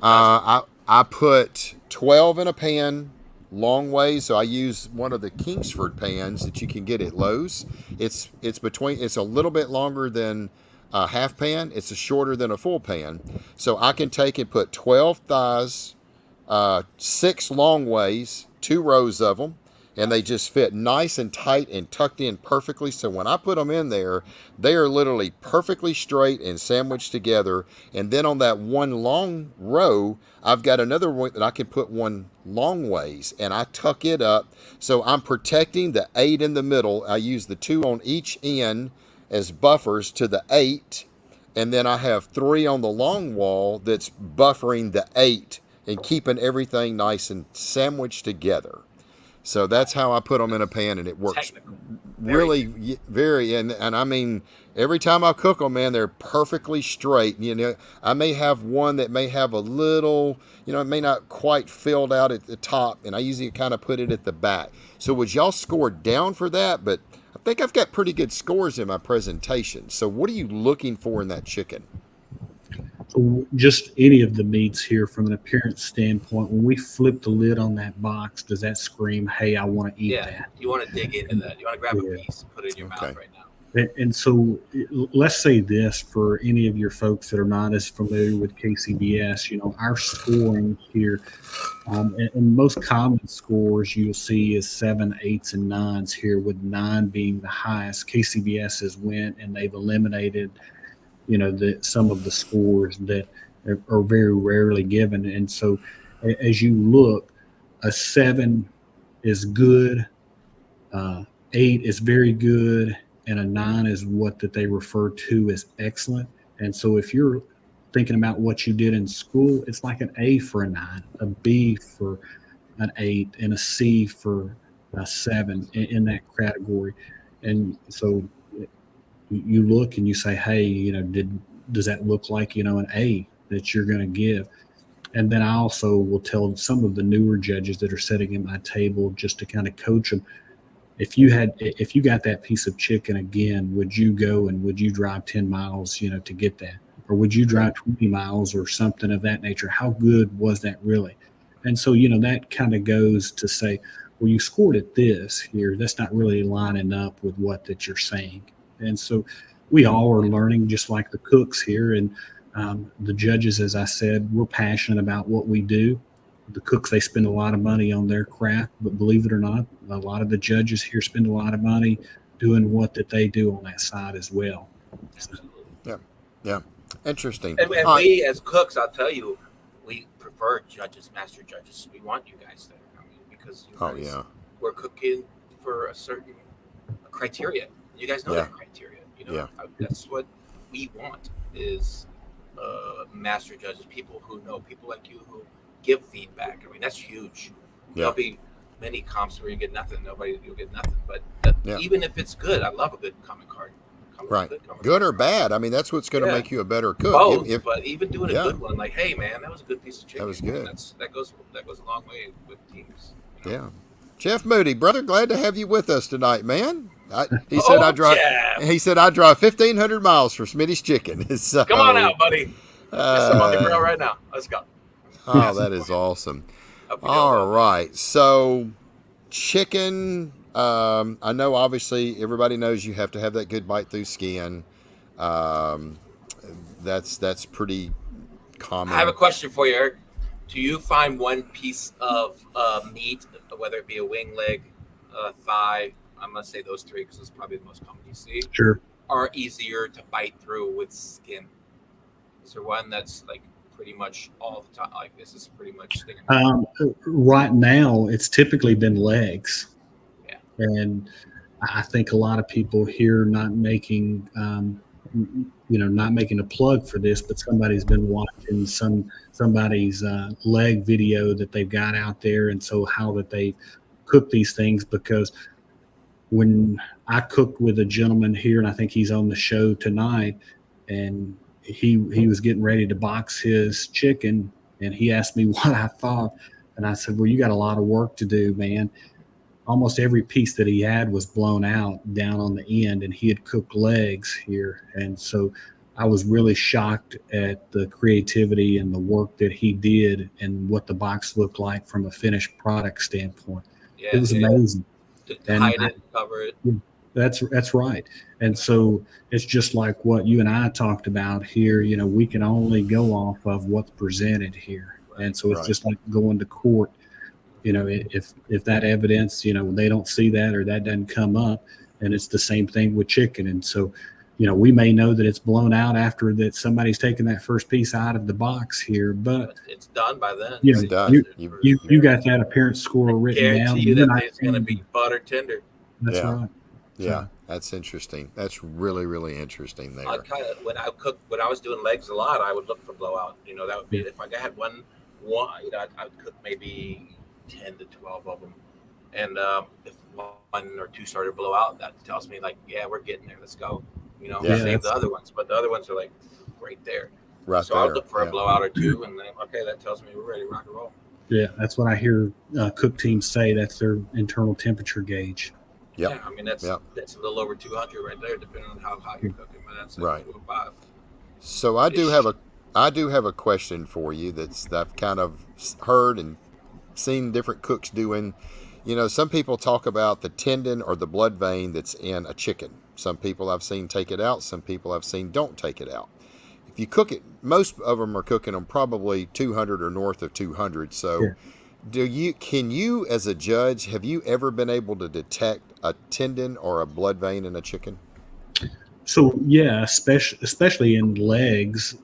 Thighs. I put 12 in a pan long way, so I use one of the Kingsford pans that you can get at Lowe's. It's a little bit longer than a half pan. It's shorter than a full pan, so I can take and put 12 thighs, six long ways, 2 rows of them, and they just fit nice and tight and tucked in perfectly. So when I put them in there, they are literally perfectly straight and sandwiched together. And then on that one long row, I've got another one that I can put one long ways, and I tuck it up. So I'm protecting the 8 in the middle. I use the 2 on each end as buffers to the 8. And then I have 3 on the long wall that's buffering the 8 and keeping everything nice and sandwiched together. So that's how I put them in a pan, and it works Technical. really very. And I mean, every time I cook them, man, they're perfectly straight. I may have one that may have a little, it may not quite filled out at the top, and I usually kind of put it at the back. So would y'all score down for that? But I think I've got pretty good scores in my presentation. So what are you looking for in that chicken? So just any of the meats here from an appearance standpoint, when we flip the lid on that box, does that scream, "Hey, I want to eat Yeah, that"? you want to dig into that. You want to grab a Yeah. piece, put it in your Okay. mouth right now. And so let's say this for any of your folks that are not as familiar with KCBS, our scoring here, and most common scores you'll see is 7, 8s, and 9s here, with 9 being the highest. KCBS has went and they've eliminated, some of the scores that are very rarely given. And so as you look, a 7 is good, 8 is very good, and a 9 is what that they refer to as excellent. And so if you're thinking about what you did in school, it's like an A for a 9, a B for an 8, and a C for a 7 in that category. And so you look and you say, hey, does that look like, an A that you're going to give? And then I also will tell some of the newer judges that are sitting at my table, just to kind of coach them. If you got that piece of chicken again, would you go and would you drive 10 miles, to get that? Or would you drive 20 miles or something of that nature? How good was that really? And so, that kind of goes to say, well, you scored at this here. That's not really lining up with what that you're saying. And so we all are learning, just like the cooks here. And the judges, as I said, we're passionate about what we do. The cooks, they spend a lot of money on their craft, but believe it or not, a lot of the judges here spend a lot of money doing what that they do on that side as well. So, Yeah. Interesting. And we, as cooks, I'll tell you, we prefer judges, master judges. We want you guys there. I mean, because you guys, we're cooking for a certain criteria. You guys know that criteria. That's what we want is master judges, people who know, people like you who give feedback. I mean, that's huge. There'll be many comps where you get nothing. You'll get nothing. But even if it's good, I love a good comment card. Good or bad. I mean, that's what's going to make you a better cook. Both, but even doing a good one, like, hey, man, that was a good piece of chicken. That was good. That goes a long way with teams. Yeah. Jeff Moody, brother, glad to have you with us tonight, man. He said I drive 1,500 miles for Smitty's Chicken. So, come on out, buddy. I'm on the grill right now. Let's go. Oh, that is awesome. All right. So, chicken. I know, obviously, everybody knows you have to have that good bite through skin. That's pretty common. I have a question for you, Eric. Do you find one piece of meat, whether it be a wing, leg, thigh, I'm going to say those three because it's probably the most common you see, are easier to bite through with skin? Is there one that's like pretty much all the time, like this is pretty much sticking? Right now, it's typically been legs. And I think a lot of people here not making a plug for this, but somebody's been watching somebody's leg video that they've got out there, and so how that they cook these things. Because when I cooked with a gentleman here, and I think he's on the show tonight, and he was getting ready to box his chicken, and he asked me what I thought, and I said, well, you got a lot of work to do, man. Almost every piece that he had was blown out down on the end, and he had cooked legs here. And so I was really shocked at the creativity and the work that he did and what the box looked like from a finished product standpoint. It was amazing. To hide it, cover it. That's right. And so it's just like what you and I talked about here. We can only go off of what's presented here. And so it's just like going to court. If that evidence, they don't see that or that doesn't come up, and it's the same thing with chicken. And so, we may know that it's blown out after that somebody's taken that first piece out of the box here, but it's done by then. It's done. You got that appearance score written down. Guarantee you that it's going to be butter tender. That's right. Yeah, that's interesting. That's really, really interesting there. When I was doing legs a lot, I would look for blowout. That would be if I had one. I would cook maybe 10 to 12 of them, and if one or two started to blow out, that tells me like, we're getting there, let's go. Save the other ones, but the other ones are like right there. So I'll look for a blowout or two, and then that tells me we're ready to rock and roll. That's what I hear cook teams say. That's their internal temperature gauge. I mean that's a little over 200 right there, depending on how hot you're cooking, but that's like 205. So I do have a question for you that I've kind of heard and seen different cooks doing. Some people talk about the tendon or the blood vein that's in a chicken. Some people I've seen take it out. Some people I've seen don't take it out. If you cook it, most of them are cooking them probably 200 or north of 200. So can you as a judge, have you ever been able to detect a tendon or a blood vein in a chicken? So yeah, especially in legs,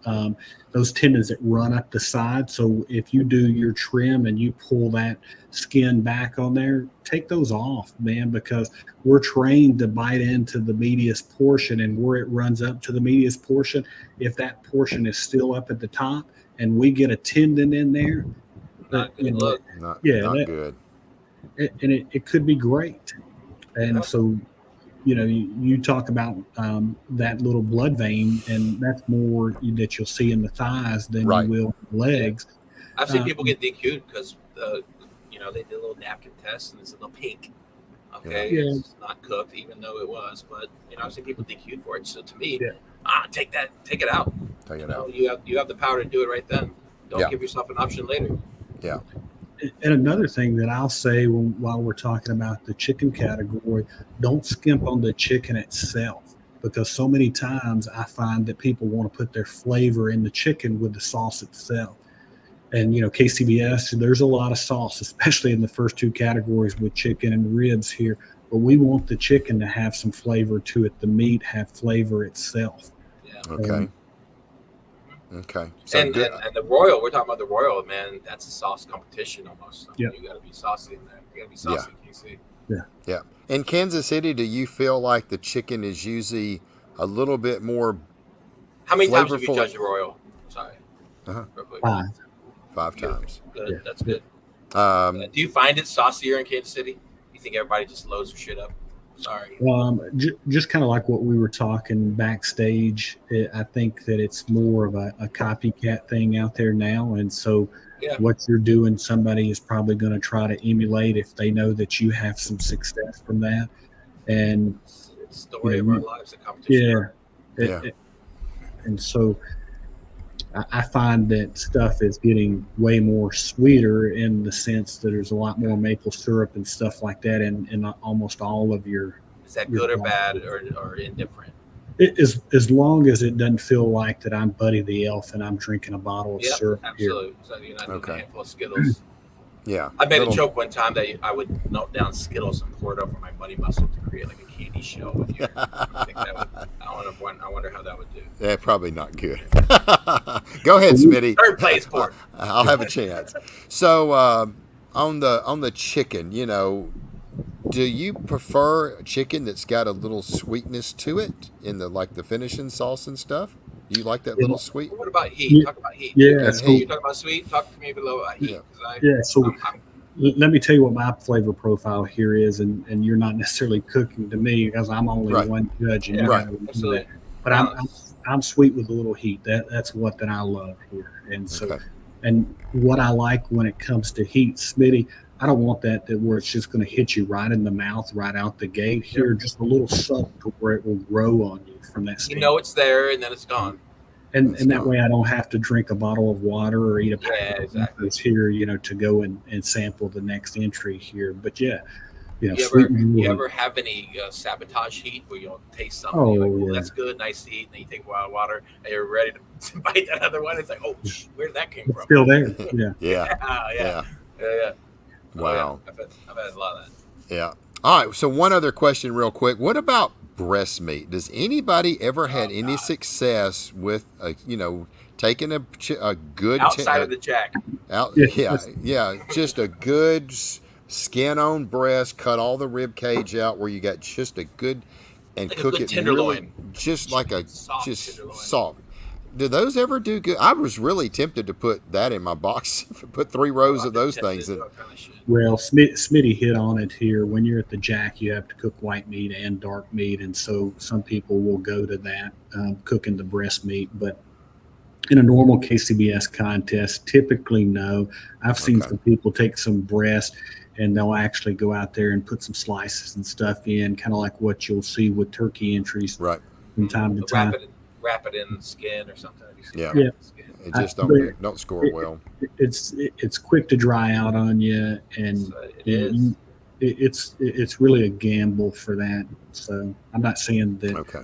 those tendons that run up the side. So if you do your trim and you pull that skin back on there, take those off, man, because we're trained to bite into the medius portion, and where it runs up to the medius portion, if that portion is still up at the top and we get a tendon in there, that Not a good look. yeah, Not good. and it could be great. And Yeah. so you talk about that little blood vein, and that's more that you'll see in the thighs than Right. you will in the legs. I've seen people get DQ'd because they did a little napkin test and it's a little pink. Okay, Yeah. it's not cooked, even though it was. But I've seen people DQ'd for it. So to me, Yeah. take it out. Take it out. You have the power to do it right then. Don't Yeah. give yourself an option later. Yeah. And another thing that I'll say while we're talking about the chicken category, don't skimp on the chicken itself, because so many times I find that people want to put their flavor in the chicken with the sauce itself. And KCBS, there's a lot of sauce, especially in the first two categories with chicken and ribs here. But we want the chicken to have some flavor to it. The meat have flavor itself. Yeah. Okay. Okay. So And the Royal, we're talking about the Royal, man. That's a sauce competition almost. Yeah. You got to be saucy in there. You got to be saucy in KC. yeah. In Kansas City, do you feel like the chicken is usually a little bit more How many times have you flavorful? judged the Royal? Sorry. Uh-huh. Real quick. 5 times. Good. Yeah. That's good. Um, Do you find it saucier in Kansas City? You think everybody just loads their shit up? Sorry. Just kind of like what we were talking backstage. I think that it's more of a copycat thing out there now, and so Yeah. what you're doing, somebody is probably going to try to emulate if they know that you have some success from that. And It's the story of our lives, a competition. yeah, Yeah. and so I find that stuff is getting way more sweeter in the sense that there's a lot more maple syrup and stuff like that in almost all of your. Is that good or bad or indifferent? It is, as long as it doesn't feel like that I'm Buddy the Elf and I'm drinking a bottle of Yeah, syrup here. absolutely. So you're not doing Okay. a handful of Skittles. yeah. I made Little- a joke one time that I would melt down Skittles and pour it over my money muscle to create like a candy shell with you. I think that would. I wonder how that would do. Yeah, probably not good. Go ahead, Smitty. Third place, Port. I'll have a chance. So on the chicken, do you prefer chicken that's got a little sweetness to it in the finishing sauce and stuff? Do you like that little sweet? What about heat? Yeah. Talk about heat. Yeah, And so- you talk about sweet. Talk to me below about heat. Yeah. 'Cause Yeah, so I'm let me tell you what my flavor profile here is, and you're not necessarily cooking to me because I'm only Right. one judge, and Yeah, you right. gotta do absolutely. that. But I'm sweet with a little heat. That's what that I love here, and so Okay. and what I like when it comes to heat, Smitty, I don't want that where it's just going to hit you right in the mouth right out the gate. Here, just a little subtle to where it will grow on you from that You standpoint. know it's there, and then it's gone. And It's that gone. way I don't have to drink a bottle of water or eat a Yeah, pack of exactly. Oreos here, to go and sample the next entry here. But yeah, You sweet and you little- ever have any sabotage heat where you'll taste something, Oh, you're like, yeah. that's good, nice heat, and then you take a while of water, and you're ready to bite that other one. It's like, oh, where did that came it's from? still there. Yeah. Yeah. Yeah. Yeah. Wow. I've had a lot of that. Yeah. All right. So one other question, real quick. What about breast meat? Does anybody ever had any God. success with taking a good Outside of the jack. just a good skin on breast, cut all the rib cage out where you got just a good and Like a cook good it tenderloin. really just like a Soft just tenderloin. soft. Do those ever do good? I was really tempted to put that in my box, put 3 rows of those things in. Well, Smitty hit on it here. When you're at the jack, you have to cook white meat and dark meat, and so some people will go to that cooking the breast meat. But in a normal KCBS contest, typically no. I've seen Okay. some people take some breast and they'll actually go out there and put some slices and stuff in, kind of like what you'll see with turkey entries Right. from time to time. Wrap it in skin or something. Have you seen Yeah. that? Skin? It just don't score well. It's quick to dry out on you, and So it is. it's really a gamble for that. So I'm not saying that, Okay.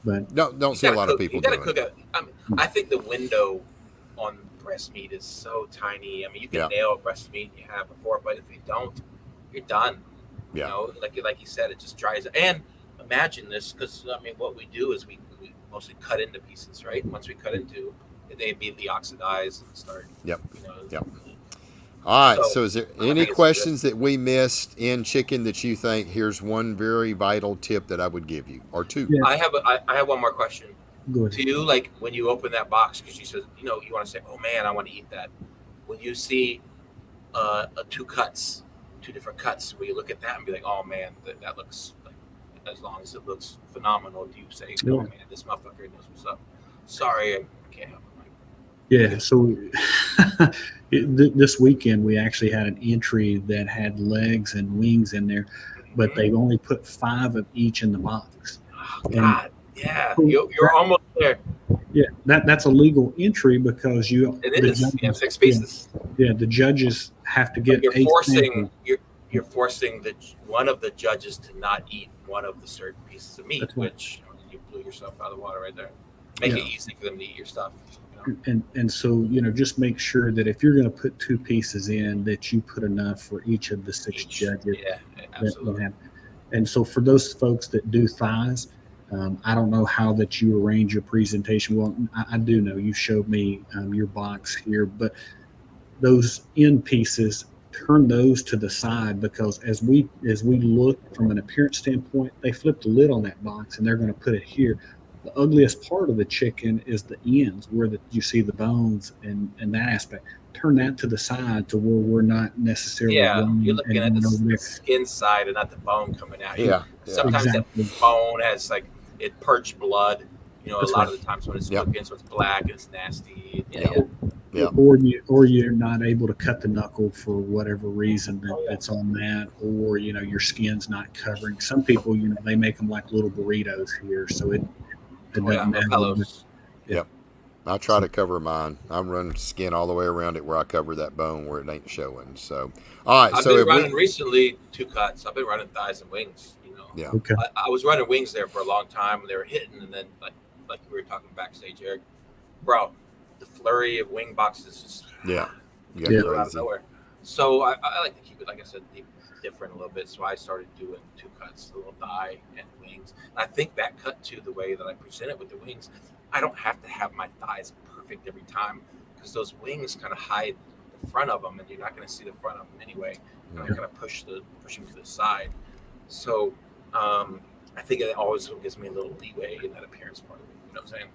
but Don't see a lot of people You gotta doing cook it. it. I think the window on breast meat is so tiny. I mean, you can Yeah. nail breast meat you have before, but if you don't, you're done. Yeah. Like you said, it just dries. And imagine this, because I mean, what we do is we mostly cut into pieces, right? Once we cut into, they immediately oxidize and start. Yep. You know. Yep. All right. So So, is there I any think it's a risk. questions that we missed in chicken that you think here's one very vital tip that I would give you, or two? Yeah. I have one more question. Go ahead. To you, like when you open that box, because you said, you want to say, oh man, I want to eat that. When you see two different cuts, will you look at that and be like, oh man, that looks like, as long as it looks phenomenal, do you say, oh man, this motherfucker knows what's up? Sorry, I can't help it. Yeah, so this weekend we actually had an entry that had legs and wings in there, but they only put 5 of each in the box. Oh, God, yeah, you're almost there. Yeah, that's a legal entry because It is. You have 6 pieces. Yeah, the judges have to get. You're forcing one of the judges to not eat one of the certain pieces of meat, That's right. which you blew yourself out of the water right there. Make it easy for them to eat your stuff. And so just make sure that if you're going to put 2 pieces in, that you put enough for each of the 6 judges. Yeah, absolutely. And so for those folks that do thighs, I don't know how that you arrange your presentation. Well, I do know you showed me your box here, but those end pieces, turn those to the side, because as we look from an appearance standpoint, they flip the lid on that box and they're going to put it here. The ugliest part of the chicken is the ends where you see the bones and that aspect. Turn that to the side to where we're not necessarily. Yeah, you're looking at the skin side and not the bone coming out. Yeah. Sometimes exactly. that bone has it perched blood. That's a lot right. of the times when it's cooking, so it's black and it's nasty. Yeah. Or you're not able to cut the knuckle for whatever reason that's on that, or your skin's not covering. Some people, they make them like little burritos here, so it doesn't matter. Yep. I try to cover mine. I'm running skin all the way around it where I cover that bone where it ain't showing. So, all right. I've so been running recently 2 cuts. I've been running thighs and wings. Yeah. Okay. I was running wings there for a long time, and they were hitting, and then like we were talking backstage, Eric, bro, the flurry of wing boxes just Yeah. out of nowhere. So I like to keep it, like I said, different a little bit. So I started doing 2 cuts, the little thigh and wings. And I think that cut too, the way that I present it with the wings, I don't have to have my thighs perfect every time, because those wings kind of hide the front of them, and you're not going to see the front of them anyway. And I kind of push them to the side. So I think it always gives me a little leeway in that appearance part of it. You know what I'm saying?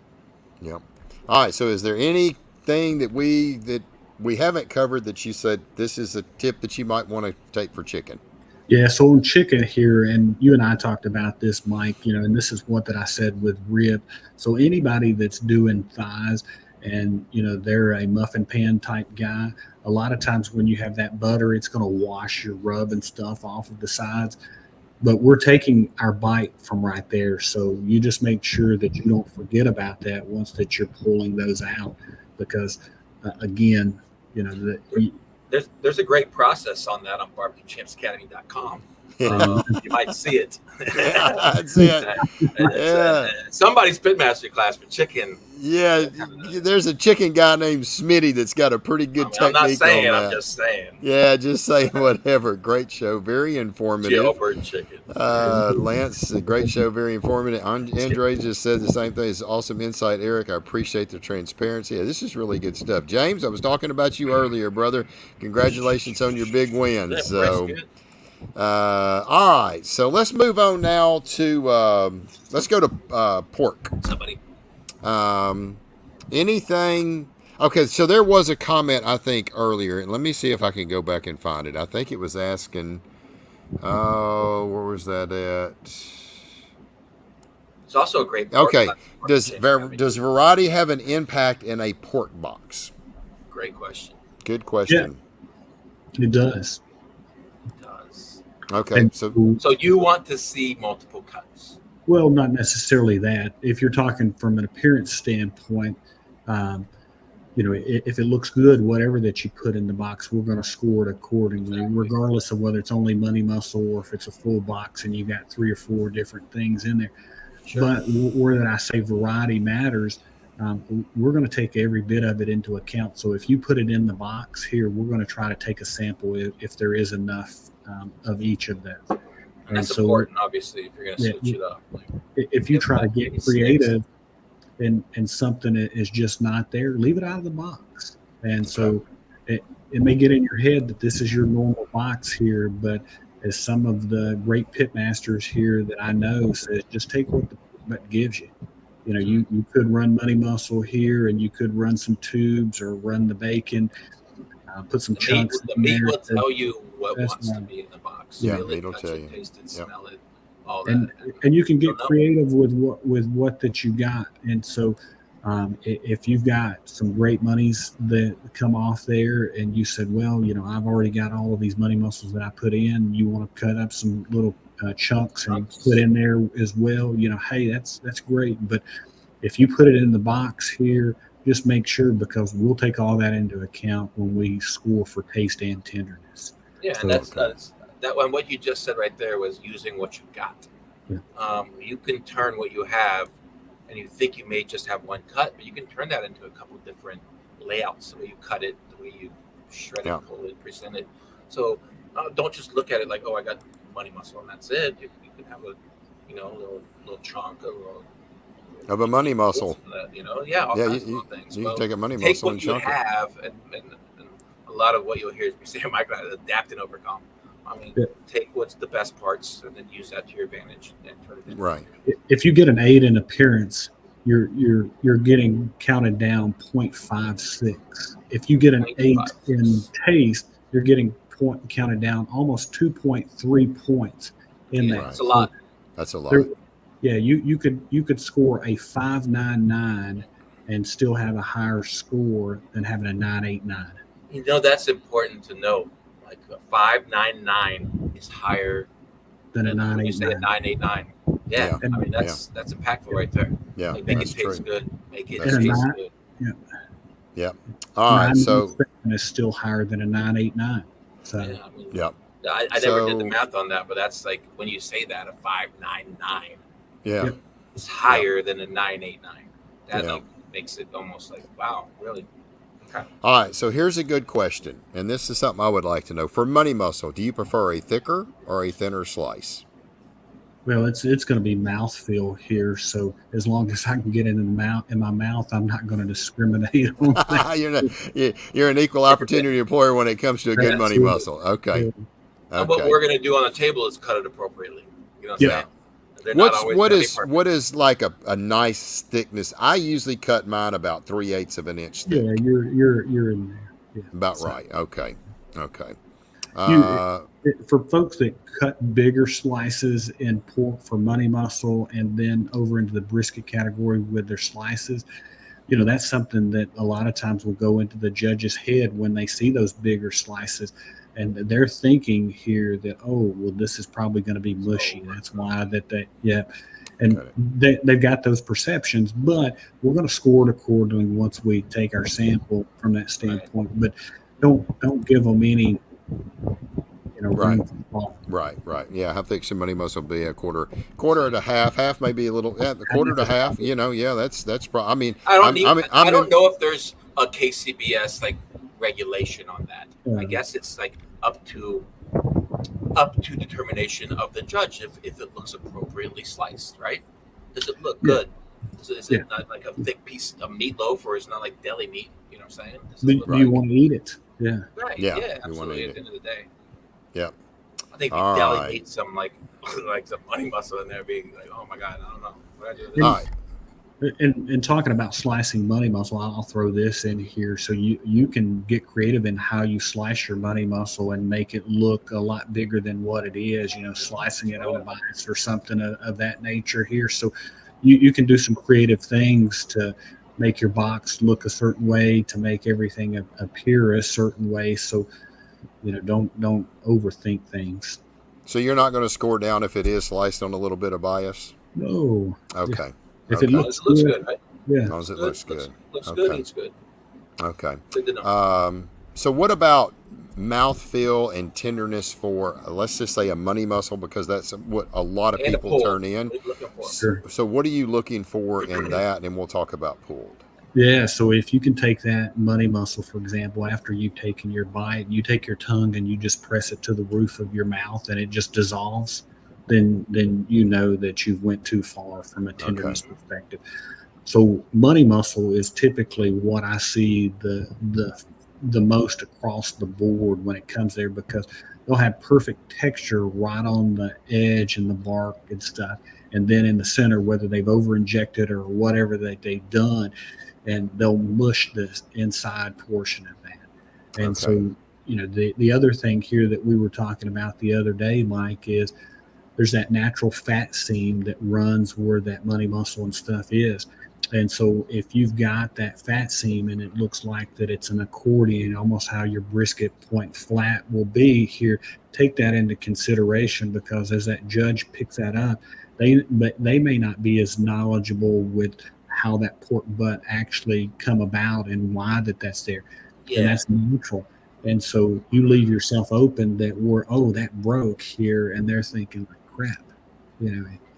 Yep. All right. So is there anything that we haven't covered that you said this is a tip that you might want to take for chicken? Yeah, so on chicken here, and you and I talked about this, Mike, and this is what that I said with rib. So anybody that's doing thighs and, they're a muffin pan type guy, a lot of times when you have that butter, it's going to wash your rub and stuff off of the sides. But we're taking our bite from right there. So you just make sure that you don't forget about that once that you're pulling those out, because, again, there's a great process on that on barbecuechampsacademy.com. You might see it. That's it. Somebody's pitmaster class for chicken. Yeah, there's a chicken guy named Smitty that's got a pretty good technique. I'm not saying, on that. I'm just saying. Yeah, just saying whatever. Great show, very informative. Jailbird chicken. Lance, a great show, very informative. Andre just said the same thing. It's awesome insight, Eric. I appreciate the transparency. Yeah, this is really good stuff. James, I was talking about you earlier, brother. Congratulations on your big win. So, all right. So let's move on now to let's go to pork. Somebody. Anything? Okay, so there was a comment I think earlier, and let me see if I can go back and find it. I think it was asking, where was that at? It's also a great. Okay, does variety have an impact in a pork box? Great question. Good question. Yeah, it does. It does. Okay, And so you want to see multiple cuts? Well, not necessarily that. If you're talking from an appearance standpoint, if it looks good, whatever that you put in the box, we're going to score it accordingly, regardless of whether it's only money muscle or if it's a full box and you got 3 or 4 different things in there. Sure. But where that I say variety matters, we're going to take every bit of it into account. So if you put it in the box here, we're going to try to take a sample if there is enough of each of those. And that's so important, obviously, if you're going to switch it up. Like, if you try to maybe get snakes. creative and something is just not there, leave it out of the box. And so it may get in your head that this is your normal box here, but as some of the great pit masters here that I know says, just take what the pit gives you. You know, you could run money muscle here, and you could run some tubes or run the bacon, put some chunks The in meat there. will tell you what That's wants to right. be in the box. Yeah, Feel it, it'll touch tell it, you. taste it, Yep. smell it, all and that. and you can get So, no. creative with what that you got. And so if you've got some great monies that come off there, and you said, well, you know, I've already got all of these money muscles that I put in, you want to cut up some little chunks and put in there as well, you know, hey, that's great. But if you put it in the box here, just make sure, because we'll take all that into account when we score for taste and tenderness. Yeah, So, and that's that one. What you just said right there was using what you got. Yeah. You can turn what you have, and you think you may just have one cut, but you can turn that into a couple of different layouts. The way you cut it, the way you shred it, pull it, present it. So don't just look at it like, oh, I got money muscle and that's it. You can have a, you know, little chunk, a little Of a money muscle. that, you know, all kinds of little things. You can take a money take muscle what and you chunk it. have, and a lot of what you'll hear is me saying, Michael, adapt and overcome. I mean, take what's the best parts and then use that to your advantage and turn it into Right. If you get an 8 in appearance, you're getting counted down 0.56. If you get an 8 in taste, you're getting counted down almost 2.3 points in that. That's a lot. That's a lot. You could score a 5.99 and still have a higher score than having a 9.89. You know, that's important to know. Like a 5.99 is higher than a 9.89. 9.89. Yeah, I mean that's impactful right there. Yeah, like, make it taste good. Make it taste good. Yeah. Yeah. All right. So is still higher than a 9.89. So I mean, I never did the math on that, but that's like when you say that a 5.99. Yeah. It's higher than a 9.89. That like makes it almost like, wow, really. Okay. All right, so here's a good question, and this is something I would like to know. For money muscle, do you prefer a thicker or a thinner slice? Well, it's going to be mouthfeel here, so as long as I can get it in my mouth, I'm not going to discriminate on that. You're an equal opportunity employer when it comes to a good money muscle. Okay. And what we're going to do on the table is cut it appropriately. You know what I'm saying? What is like a nice thickness? I usually cut mine about 3/8 of an inch thick. Yeah, you're in there. Yeah, about right. Okay. For folks that cut bigger slices in pork for money muscle and then over into the brisket category with their slices, you know, that's something that a lot of times will go into the judge's head when they see those bigger slices. And they're thinking here that, oh, well, this is probably going to be mushy. That's why they've got those perceptions. But we're going to score it accordingly once we take our sample from that standpoint. But don't give them any, Right. Yeah, how thick should money muscle be? A quarter to half, maybe a little. Yeah, the quarter to half. You know, that's. I mean, I don't know if there's a KCBS like regulation on that. I guess it's like up to determination of the judge if it looks appropriately sliced, right? Does it look good? Is it not like a thick piece of meatloaf, or is it not like deli meat? You know what I'm saying? Do you want to eat it? Yeah. Right. Yeah. Absolutely. At the end of the day. Yeah. I think if deli meat some like some money muscle in there, being like, oh my god, I don't know what I do with this. All right. And talking about slicing money muscle, I'll throw this in here. So you can get creative in how you slice your money muscle and make it look a lot bigger than what it is, you know, slicing it on a vise or something of that nature here. So you can do some creative things to make your box look a certain way, to make everything appear a certain way. So, you know, don't overthink things. So you're not going to score down if it is sliced on a little bit of bias? No. Okay. If it looks good, right? Yeah. As long as it looks good. Looks good, it's good. Okay. Good to know. So what about mouthfeel and tenderness for, let's just say, a money muscle, because that's what a lot of people turn in. Sure. So what are you looking for in that? And we'll talk about pulled. Yeah, so if you can take that money muscle, for example, after you've taken your bite, you take your tongue and you just press it to the roof of your mouth and it just dissolves. then you know that you've went too far from a tenderness perspective. So money muscle is typically what I see the most across the board when it comes there, because they'll have perfect texture right on the edge and the bark and stuff, and then in the center, whether they've over injected or whatever that they've done, and they'll mush the inside portion of that. And so, the other thing here that we were talking about the other day, Mike, is there's that natural fat seam that runs where that money muscle and stuff is. And so if you've got that fat seam and it looks like that it's an accordion, almost how your brisket point flat will be here, take that into consideration, because as that judge picks that up, they may not be as knowledgeable with how that pork butt actually come about and why that's there. Yeah. And that's neutral. And so you leave yourself open that that broke here, and they're thinking like, crap,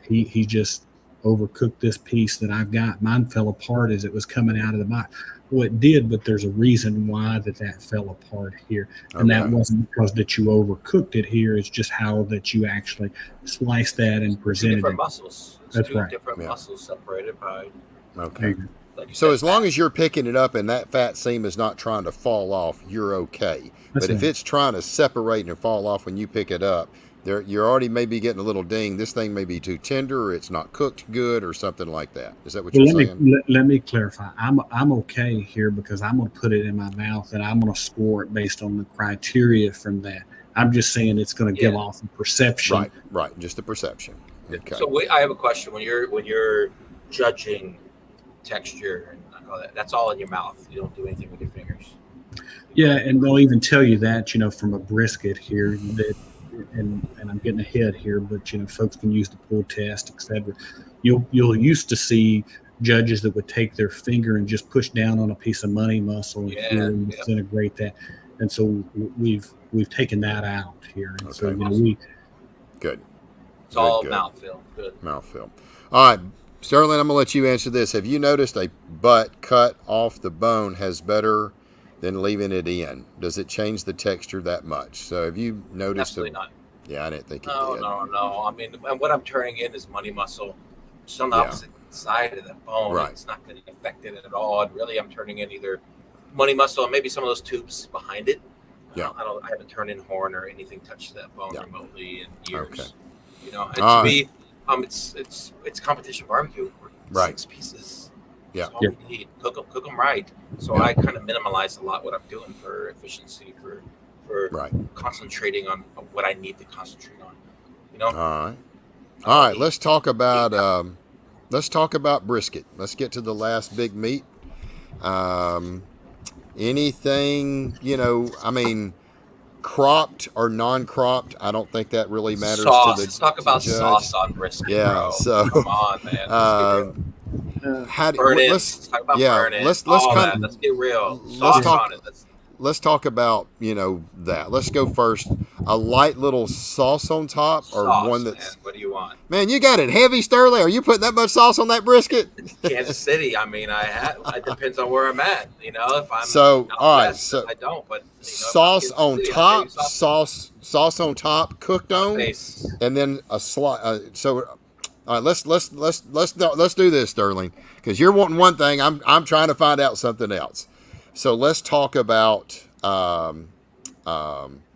he just overcooked this piece that I've got. Mine fell apart as it was coming out of the box. Well, it did, but there's a reason why that fell apart here. And that wasn't because that you overcooked it here. It's just how that you actually sliced that and presented different muscles. That's right. Different muscles separated by. Okay. So as long as you're picking it up and that fat seam is not trying to fall off, you're okay. But if it's trying to separate and fall off when you pick it up, you're already maybe getting a little ding. This thing may be too tender, or it's not cooked good, or something like that. Is that what you're saying? Let me clarify. I'm okay here, because I'm going to put it in my mouth and I'm going to score it based on the criteria from that. I'm just saying it's going to give off a perception. Right. Just a perception. Okay. So I have a question. When you're judging texture and all that, that's all in your mouth. You don't do anything with your fingers. Yeah, and they'll even tell you that, from a brisket here, that. And I'm getting ahead here, but folks can use the pull test, etc. You'll used to see judges that would take their finger and just push down on a piece of money muscle and disintegrate that. And so we've taken that out here. And so good. It's all mouthfeel. Good mouthfeel. All right, Sterling, I'm gonna let you answer this. Have you noticed a butt cut off the bone has better than leaving it in? Does it change the texture that much? So have you noticed? Absolutely not. Yeah, I didn't think it did. No. I mean, what I'm turning in is money muscle. Just on the opposite side of the bone. Right. It's not going to affect it at all. And really, I'm turning in either money muscle and maybe some of those tubes behind it. Yeah. I haven't turned in horn or anything touched that bone remotely in years. Okay. And to me, it's competition barbecue. Right. 6 pieces. Yeah. That's all we need. Cook them right. So I kind of minimize a lot what I'm doing for efficiency, for concentrating on what I need to concentrate on. All right. Let's talk about brisket. Let's get to the last big meat. Anything, cropped or non-cropped, I don't think that really matters. Sauce. To let's talk about judge. Sauce on brisket. Yeah. Bro. So come on, man. Let's talk about burn-in. Let's get real. Let's talk about that. Let's go first. A light little sauce on top, or one that's. Man, what do you want? Man, you got it heavy, Sterling. Are you putting that much sauce on that brisket? Kansas City. I mean, it depends on where I'm at. If I'm all right. So I don't. But sauce on top, sauce on top, cooked on, and then a slice. All right, let's do this, Sterling, because you're wanting one thing. I'm trying to find out something else. So let's talk about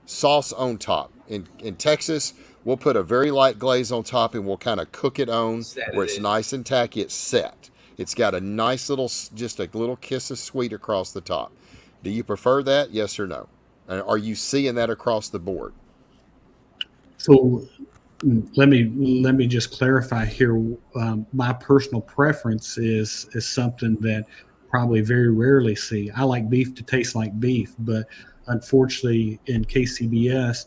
sauce on top. In Texas, we'll put a very light glaze on top, and we'll kind of cook it on where it's nice and tacky. It's set. It's got a nice just a little kiss of sweet across the top. Do you prefer that? Yes or no? And are you seeing that across the board? So let me just clarify here. My personal preference is something that probably very rarely see. I like beef to taste like beef, but unfortunately in KCBS,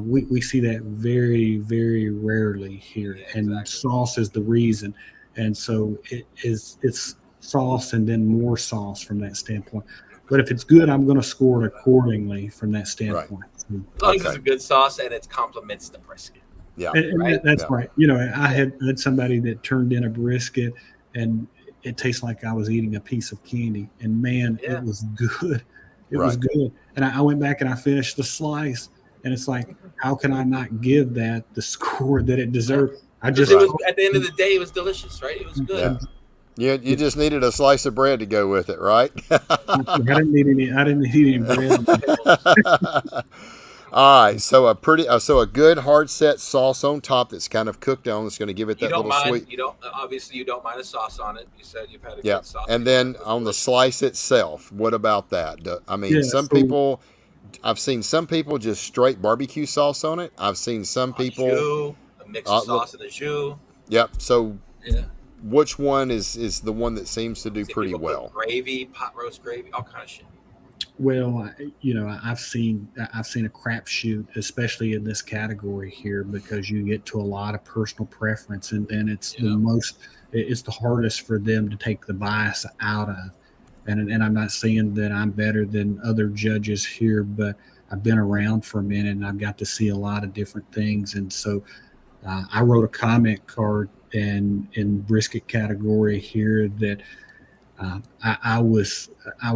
we see that very, very rarely here. And sauce is the reason. And so it's sauce and then more sauce from that standpoint. But if it's good, I'm going to score it accordingly from that standpoint. Right. As long as it's a good sauce and it complements the brisket. Yeah, and that's right. I had somebody that turned in a brisket, and it tastes like I was eating a piece of candy. And man, it was good. It was good. And I went back and I finished the slice, And it's like, how can I not give that the score that it deserves? I Because just it was at the end of the day, it was delicious, right? It was good. You just needed a slice of bread to go with it, right? I didn't need any. I didn't need any bread. All right, so a good hard set sauce on top that's kind of cooked on. That's going to give it You that don't little mind. sweet. You don't obviously you don't mind a sauce on it. You said you've had a Yeah, good sauce. and then on the slice itself, what about that? I mean, Yeah, some so people, I've seen some people just straight barbecue sauce on it. I've seen some people. Jus, a mix of sauce and a jus. Yep. So, Yeah. which one is the one that seems to do See pretty people put well? gravy, pot roast gravy, all kind of shit. well, I've seen a crapshoot, especially in this category here, because you get to a lot of personal preference, and then Yeah. it's the hardest for them to take the bias out of. And I'm not saying that I'm better than other judges here, but I've been around for a minute and I've got to see a lot of different things. And so I wrote a comment card and in brisket category here that I was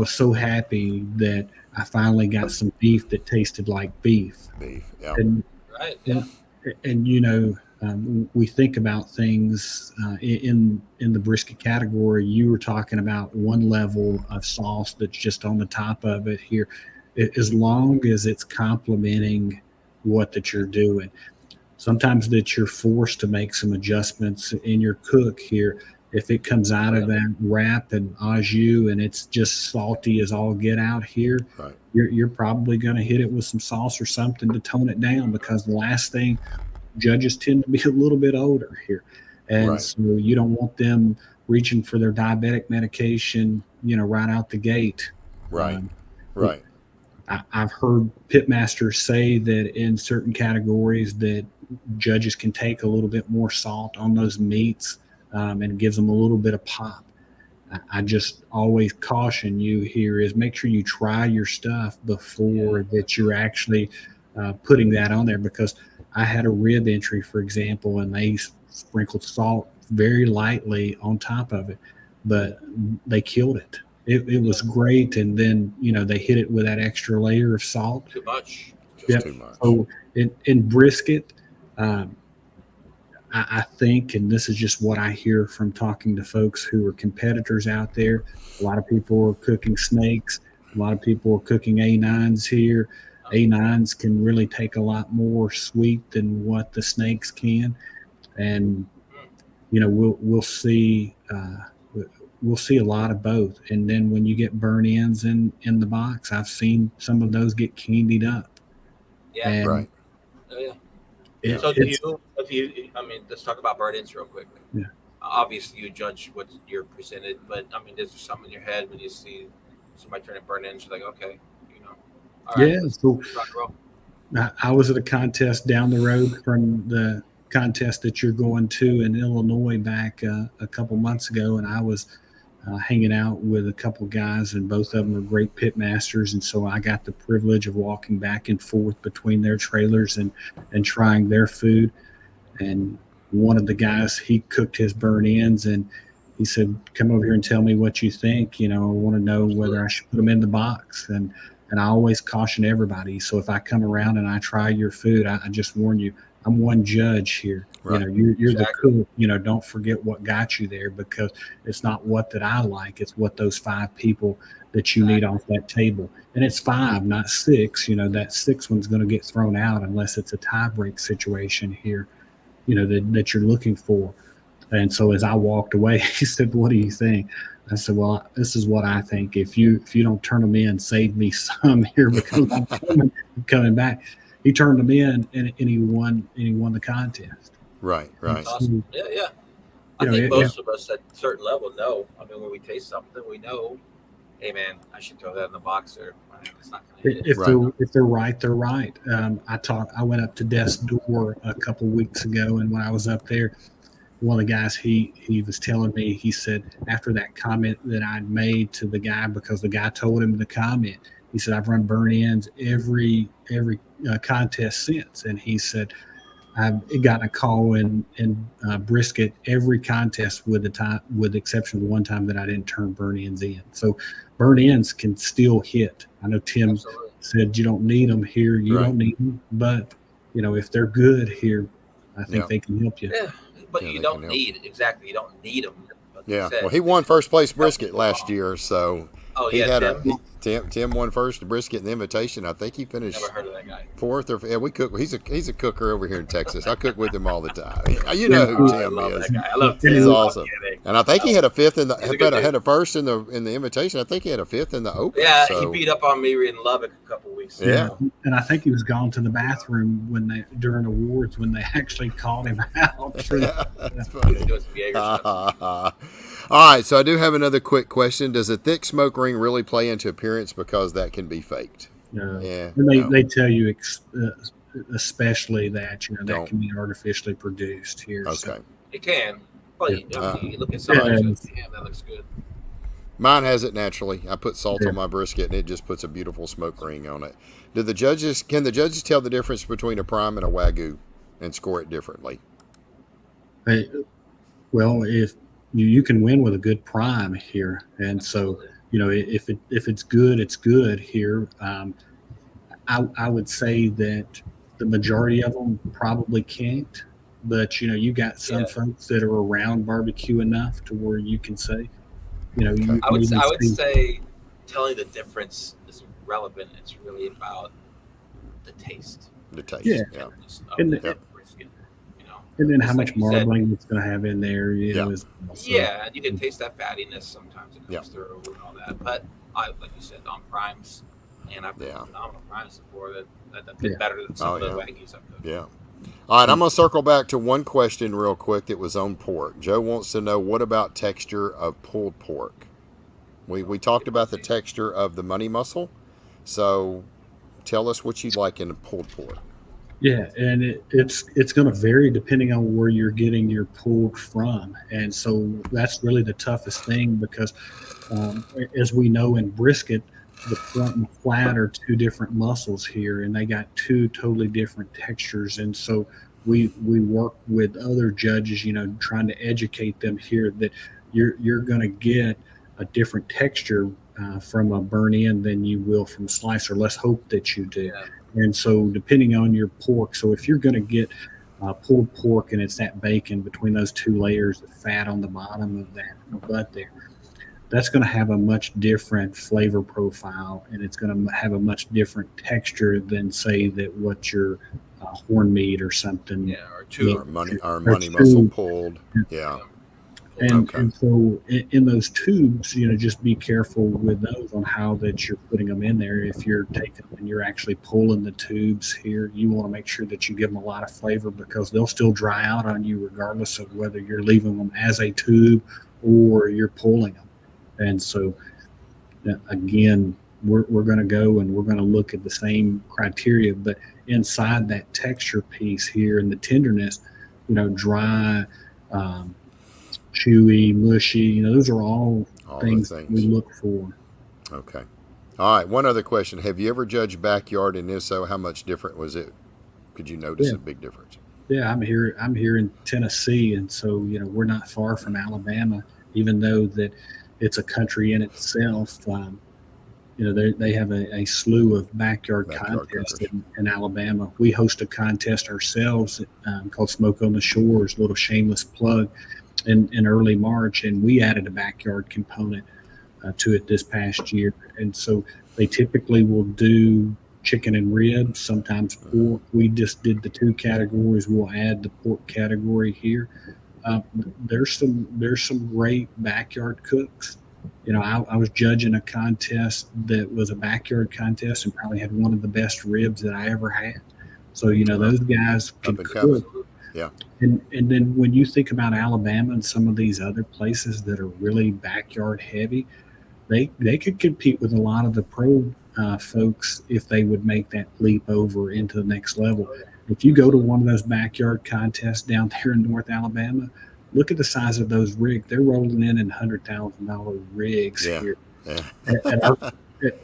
so happy that I finally got some beef that tasted like beef. Beef. Yeah. And Right. and, Yeah. we think about things in the brisket category. You were talking about one level of sauce that's just on the top of it here. As long as it's complementing what that you're doing, sometimes that you're forced to make some adjustments in your cook here. If it comes out of that wrap and au jus and it's just salty as all get out here, Right. you're probably going to hit it with some sauce or something to tone it down, because the last thing, judges tend to be a little bit older here. And Right. so you don't want them reaching for their diabetic medication, right out the gate. Right. Um, Right. I've heard pitmasters say that in certain categories that judges can take a little bit more salt on those meats, and it gives them a little bit of pop. I just always caution you here is make sure you try your stuff before that you're actually putting that on there, because I had a rib entry, for example, and they sprinkled salt very lightly on top of it, but they killed it. It was great, and then they hit it with that extra layer of salt. Too much. Yep. Too much. So in brisket, um, I think, and this is just what I hear from talking to folks who are competitors out there, a lot of people are cooking snakes. A lot of people are cooking A9s here. A9s can really take a lot more sweet than what the snakes can. And, we'll see, we'll see a lot of both. And then when you get burn ends in the box, I've seen some of those get candied up. Yeah. And Right. Oh, yeah. it- So it's, I mean, let's talk about burn-ins real quick. Yeah. Obviously, you judge what you're presented, but I mean, there's something in your head when you see somebody turning burn-ins. You're like, okay, all right, yeah. So rock and roll. I was at a contest down the road from the contest that you're going to in Illinois back a couple months ago, and I was hanging out with a couple guys, and both of them are great pit masters, and so I got the privilege of walking back and forth between their trailers and trying their food. And one of the guys, he cooked his burn ends, and he said, "Come over here and tell me what you think. I want to know whether I should put them in the box." And I always caution everybody. So if I come around and I try your food, I just warn you, I'm one judge here. Right. You're Exactly. the cook. Don't forget what got you there, because it's not what that I like. It's what those 5 people that you need off that table. And it's 5, not 6. That 6th one's going to get thrown out unless it's a tie break situation here, that you're looking for. And so as I walked away, he said, "What do you think?" I said, "Well, this is what I think. If you don't turn them in, save me some here, because I'm coming back." He turned them in, and he won the contest. Right. Right. Awesome. Yeah, yeah. I think most of us at a certain level know. I mean, when we taste something, we know, hey man, I should throw that in the box, or it's not going to hit. If they're right, they're right. I went up to death's door a couple weeks ago, and when I was up there, one of the guys, he was telling me, he said, after that comment that I'd made to the guy, because the guy told him the comment, he said, "I've run burn ends every contest since," and he said, "I've gotten a call in brisket every contest with the exception of the one time that I didn't turn burn ends in." So burn ends can still hit. I know Tim Absolutely. said you don't need them here. You Right. don't need them, but if they're good here, I think Yeah. they can help you. Yeah, but Yeah, you they don't can help. need exactly. You don't need them. Like you Yeah. said, Well, he won first place help brisket people last along. year, so Oh he yeah, had Tim. Tim won first brisket in the invitation. I think he finished Never heard of that guy. fourth or yeah. We cook. He's a cooker over here in Texas. I cook with him all the time. You Yeah, know who I Tim love is. that guy. I love He's Tim. I'm awesome. kidding. And I think he had a fifth in the He's a good had dude. a first in the invitation. I think he had a fifth in the open. Yeah, so, he beat up on me in Lubbock a couple weeks ago. Yeah. And I think he was gone to the bathroom during awards when they actually called him out. That's funny. He's doing some Jaeger stuff. All right, so I do have another quick question. Does a thick smoke ring really play into appearance because that can be faked? Yeah. And they tell you especially that that Don't. can be artificially produced here. Okay. So, It can, but Yeah. you look at some Yeah. others, and damn, that looks good. Mine has it naturally. I put salt Yeah. on my brisket, and it just puts a beautiful smoke ring on it. Can the judges tell the difference between a prime and a wagyu and score it differently? well, if you can win with a good prime here, and so if it's good, it's good here. I would say that the majority of them probably can't, but you got some Yeah. folks that are around barbecue enough to where you can say, Okay. I would maybe say telling the difference is relevant. It's really about the taste. The taste. Yeah. Yeah. Of And the the- brisket, and then how Just much like you said. marbling it's going to have in there. Yeah. As well. So, Yeah, and you can taste that fattiness sometimes. It comes Yeah. through and all that. But like you said, on primes, and I've Yeah. phenomenal primes before that Yeah. did better than some Oh, of the yeah. Wagyus I've cooked. Yeah. All right, I'm going to circle back to one question real quick that was on pork. Joe wants to know, what about texture of pulled pork? We talked about the texture of the money muscle, so tell us what you'd like in the pulled pork. Yeah, and it's going to vary depending on where you're getting your pulled from, and so that's really the toughest thing because, as we know in brisket, the front and flat are two different muscles here, and they got two totally different textures, and so we work with other judges, trying to educate them here that you're going to get a different texture from a burn in than you will from slicer. Let's hope that you do. Yeah. And so, depending on your pork, so if you're going to get pulled pork and it's that bacon between those two layers of fat on the bottom of that butt there, that's going to have a much different flavor profile, and it's going to have a much different texture than, say, that what your horn meat or something. Yeah, or two. Our money muscle pulled. Yeah. And, Okay. and so in those tubes, just be careful with those on how that you're putting them in there. If you're taking and you're actually pulling the tubes here, you want to make sure that you give them a lot of flavor because they'll still dry out on you regardless of whether you're leaving them as a tube or you're pulling them. And so, again, we're going to go and we're going to look at the same criteria, but inside that texture piece here and the tenderness, dry, chewy, mushy, those are all things the things we look for. Okay. All right. One other question: have you ever judged backyard, and if so, how much different was it? Could you notice a big difference? Yeah, I'm here in Tennessee, and so we're not far from Alabama, even though that it's a country in itself. They have a slew of backyard contests in Alabama. We host a contest ourselves called Smoke on the Shores, a little shameless plug, in early March, and we added a backyard component to it this past year. And so they typically will do chicken and ribs, sometimes pork. We just did the two categories. We'll add the pork category here. There's some great backyard cooks. I was judging a contest that was a backyard contest and probably had one of the best ribs that I ever had. So those guys can cook. Yeah. And then when you think about Alabama and some of these other places that are really backyard heavy, they could compete with a lot of the pro folks if they would make that leap over into the next level. If you go to one of those backyard contests down there in North Alabama, look at the size of those rigs. They're rolling in $100,000 rigs here. Yeah.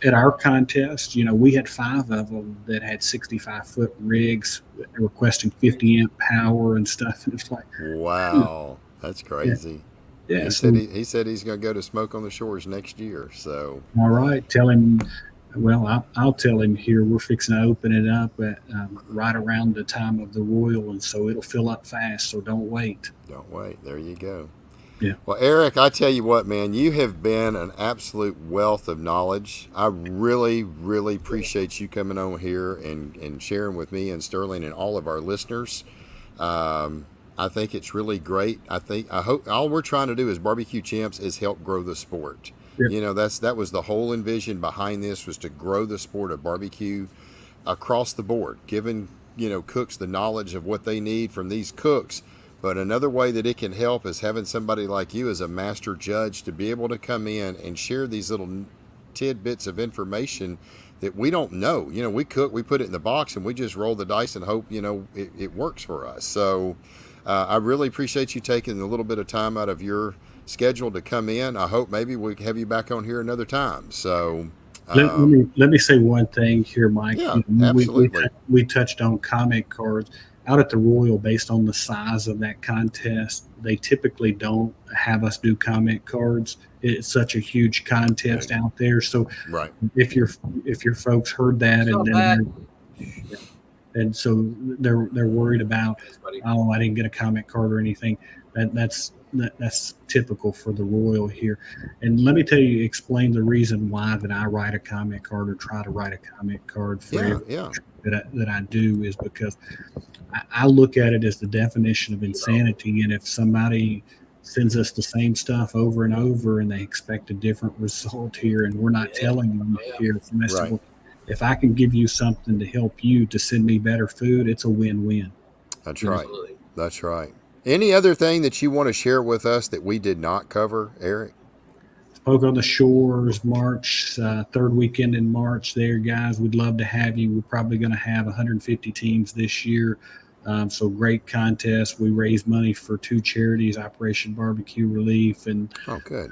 At our contest, we had 5 of them that had 65-foot rigs requesting 50 amp power and stuff. And it's like, wow, that's crazy. Yeah. He said he's going to go to Smoke on the Shores next year. So all right, tell him Well, I'll tell him here we're fixing to open it up at, right around the time of the Royal, and so it'll fill up fast. So don't wait. Don't wait. There you go. Yeah. Well, Eric, I tell you what, man, you have been an absolute wealth of knowledge. I really, really appreciate you coming on here and sharing with me and Sterling and all of our listeners. I think it's really great. I hope all we're trying to do as Barbecue Champs is help grow the sport. Yeah. You know, that was the whole envision behind this, was to grow the sport of barbecue across the board, giving, cooks the knowledge of what they need from these cooks. But another way that it can help is having somebody like you as a master judge to be able to come in and share these little tidbits of information that we don't know. We cook, we put it in the box, and we just roll the dice and hope, it works for us. So I really appreciate you taking a little bit of time out of your schedule to come in. I hope maybe we have you back on here another time. So let me say one thing here, Mike. Yeah, absolutely. We touched on comment cards. Out at the Royal, based on the size of that contest, they typically don't have us do comment cards. It's such a huge contest out there. So right. if your folks heard that, and so they're worried about, oh, I didn't get a comment card or anything. That's typical for the Royal here. And let me tell you, explain the reason why that I write a comment card or try to write a comment card for that I do is because I look at it as the definition of insanity. And if somebody sends us the same stuff over and over and they expect a different result here, and we're not telling them here, Right. if I can give you something to help you to send me better food, it's a win-win. That's right. That's right. Any other thing that you want to share with us that we did not cover, Eric? Spoke on the Shores, March, third weekend in March there, guys. We'd love to have you. We're probably going to have 150 teams this year. So great contest. We raised money for two charities, Operation Barbecue Relief and good.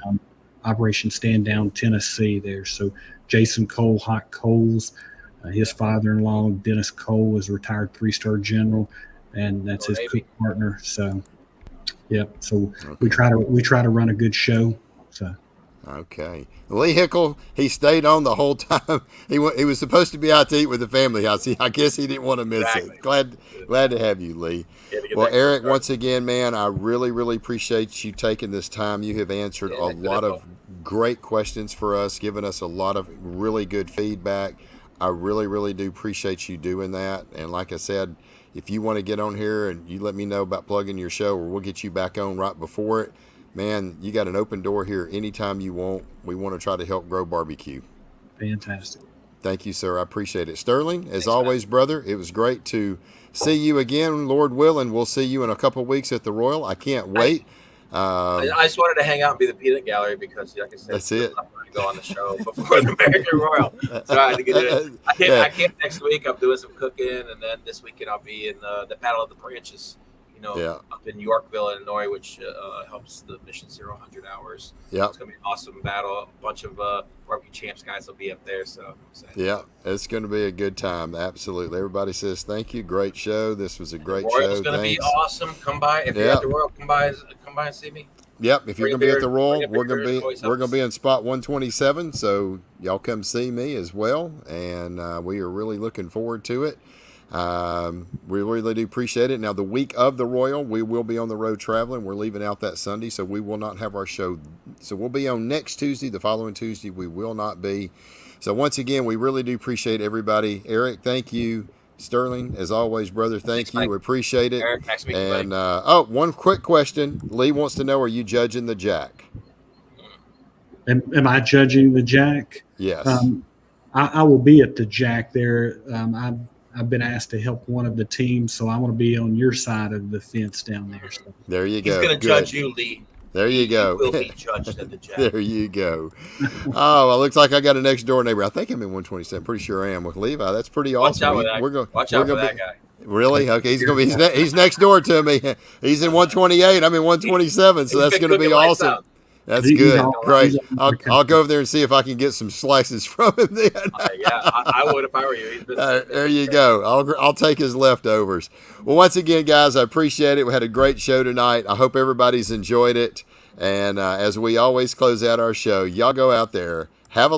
Operation Stand Down Tennessee there. So Jason Cole, Hot Coals, his father-in-law, Dennis Cole, is a retired 3-star general, and that's his cook partner. So, yep. So we try to run a good show. So. Okay. Lee Hickle, he stayed on the whole time. He was supposed to be out to eat with the family house. I guess he didn't want to miss it. Glad to have you, Lee. Well, Eric, once again, man, I really, really appreciate you taking this time. You have answered a lot of great questions for us, given us a lot of really good feedback. I really, really do appreciate you doing that. And like I said, if you want to get on here and you let me know about plugging your show, or we'll get you back on right before it. Man, you got an open door here anytime you want. We want to try to help grow barbecue. Fantastic. Thank you, sir. I appreciate it. Sterling, as always, brother, it was great to see you again, Lord willing. We'll see you in a couple of weeks at the Royal. I can't wait. I just wanted to hang out and be the peanut gallery because, like I said, that's it. I'm going to go on the show before the American Royal. So I had to get it. I can't next week. I'm doing some cooking, and then this weekend I'll be in the Battle of the Branches. Up in Yorkville, Illinois, which helps the Mission Zero 100 Hours. Yeah, it's gonna be an awesome battle. A bunch of Barbecue Champs guys will be up there. So yeah, it's gonna be a good time. Absolutely. Everybody says thank you. Great show. This was a great show. It's gonna be awesome. Come by if you're at the Royal. Come by and see me. Yep. If you're gonna be at the Royal, we're gonna be in spot 127. So y'all come see me as well, and we are really looking forward to it. We really do appreciate it. Now, the week of the Royal, we will be on the road traveling. We're leaving out that Sunday, so we will not have our show. So we'll be on next Tuesday. The following Tuesday, we will not be. So once again, we really do appreciate everybody. Eric, thank you. Sterling, as always, brother, thank you. We appreciate it. Eric, thanks, and one quick question. Lee wants to know: are you judging the Jack? Am I judging the Jack? Yes. I will be at the Jack there. I've been asked to help one of the teams, so I want to be on your side of the fence down there. So. There you go. He's going to judge you, Lee. There you go. You will be judged at the Jack. There you go. Oh, well, looks like I got a next door neighbor. I think I'm in 127. Pretty sure I am with Levi. That's pretty awesome. Watch out for that guy. Really? Okay, he's going to be. He's next door to me. He's in 128. I'm in 127. So that's going to be awesome. That's good. Great. I'll go over there and see if I can get some slices from him then. I would if I were you. There you go. I'll take his leftovers. Well, once again, guys, I appreciate it. We had a great show tonight. I hope everybody's enjoyed it. And as we always close out our show, y'all go out there, have a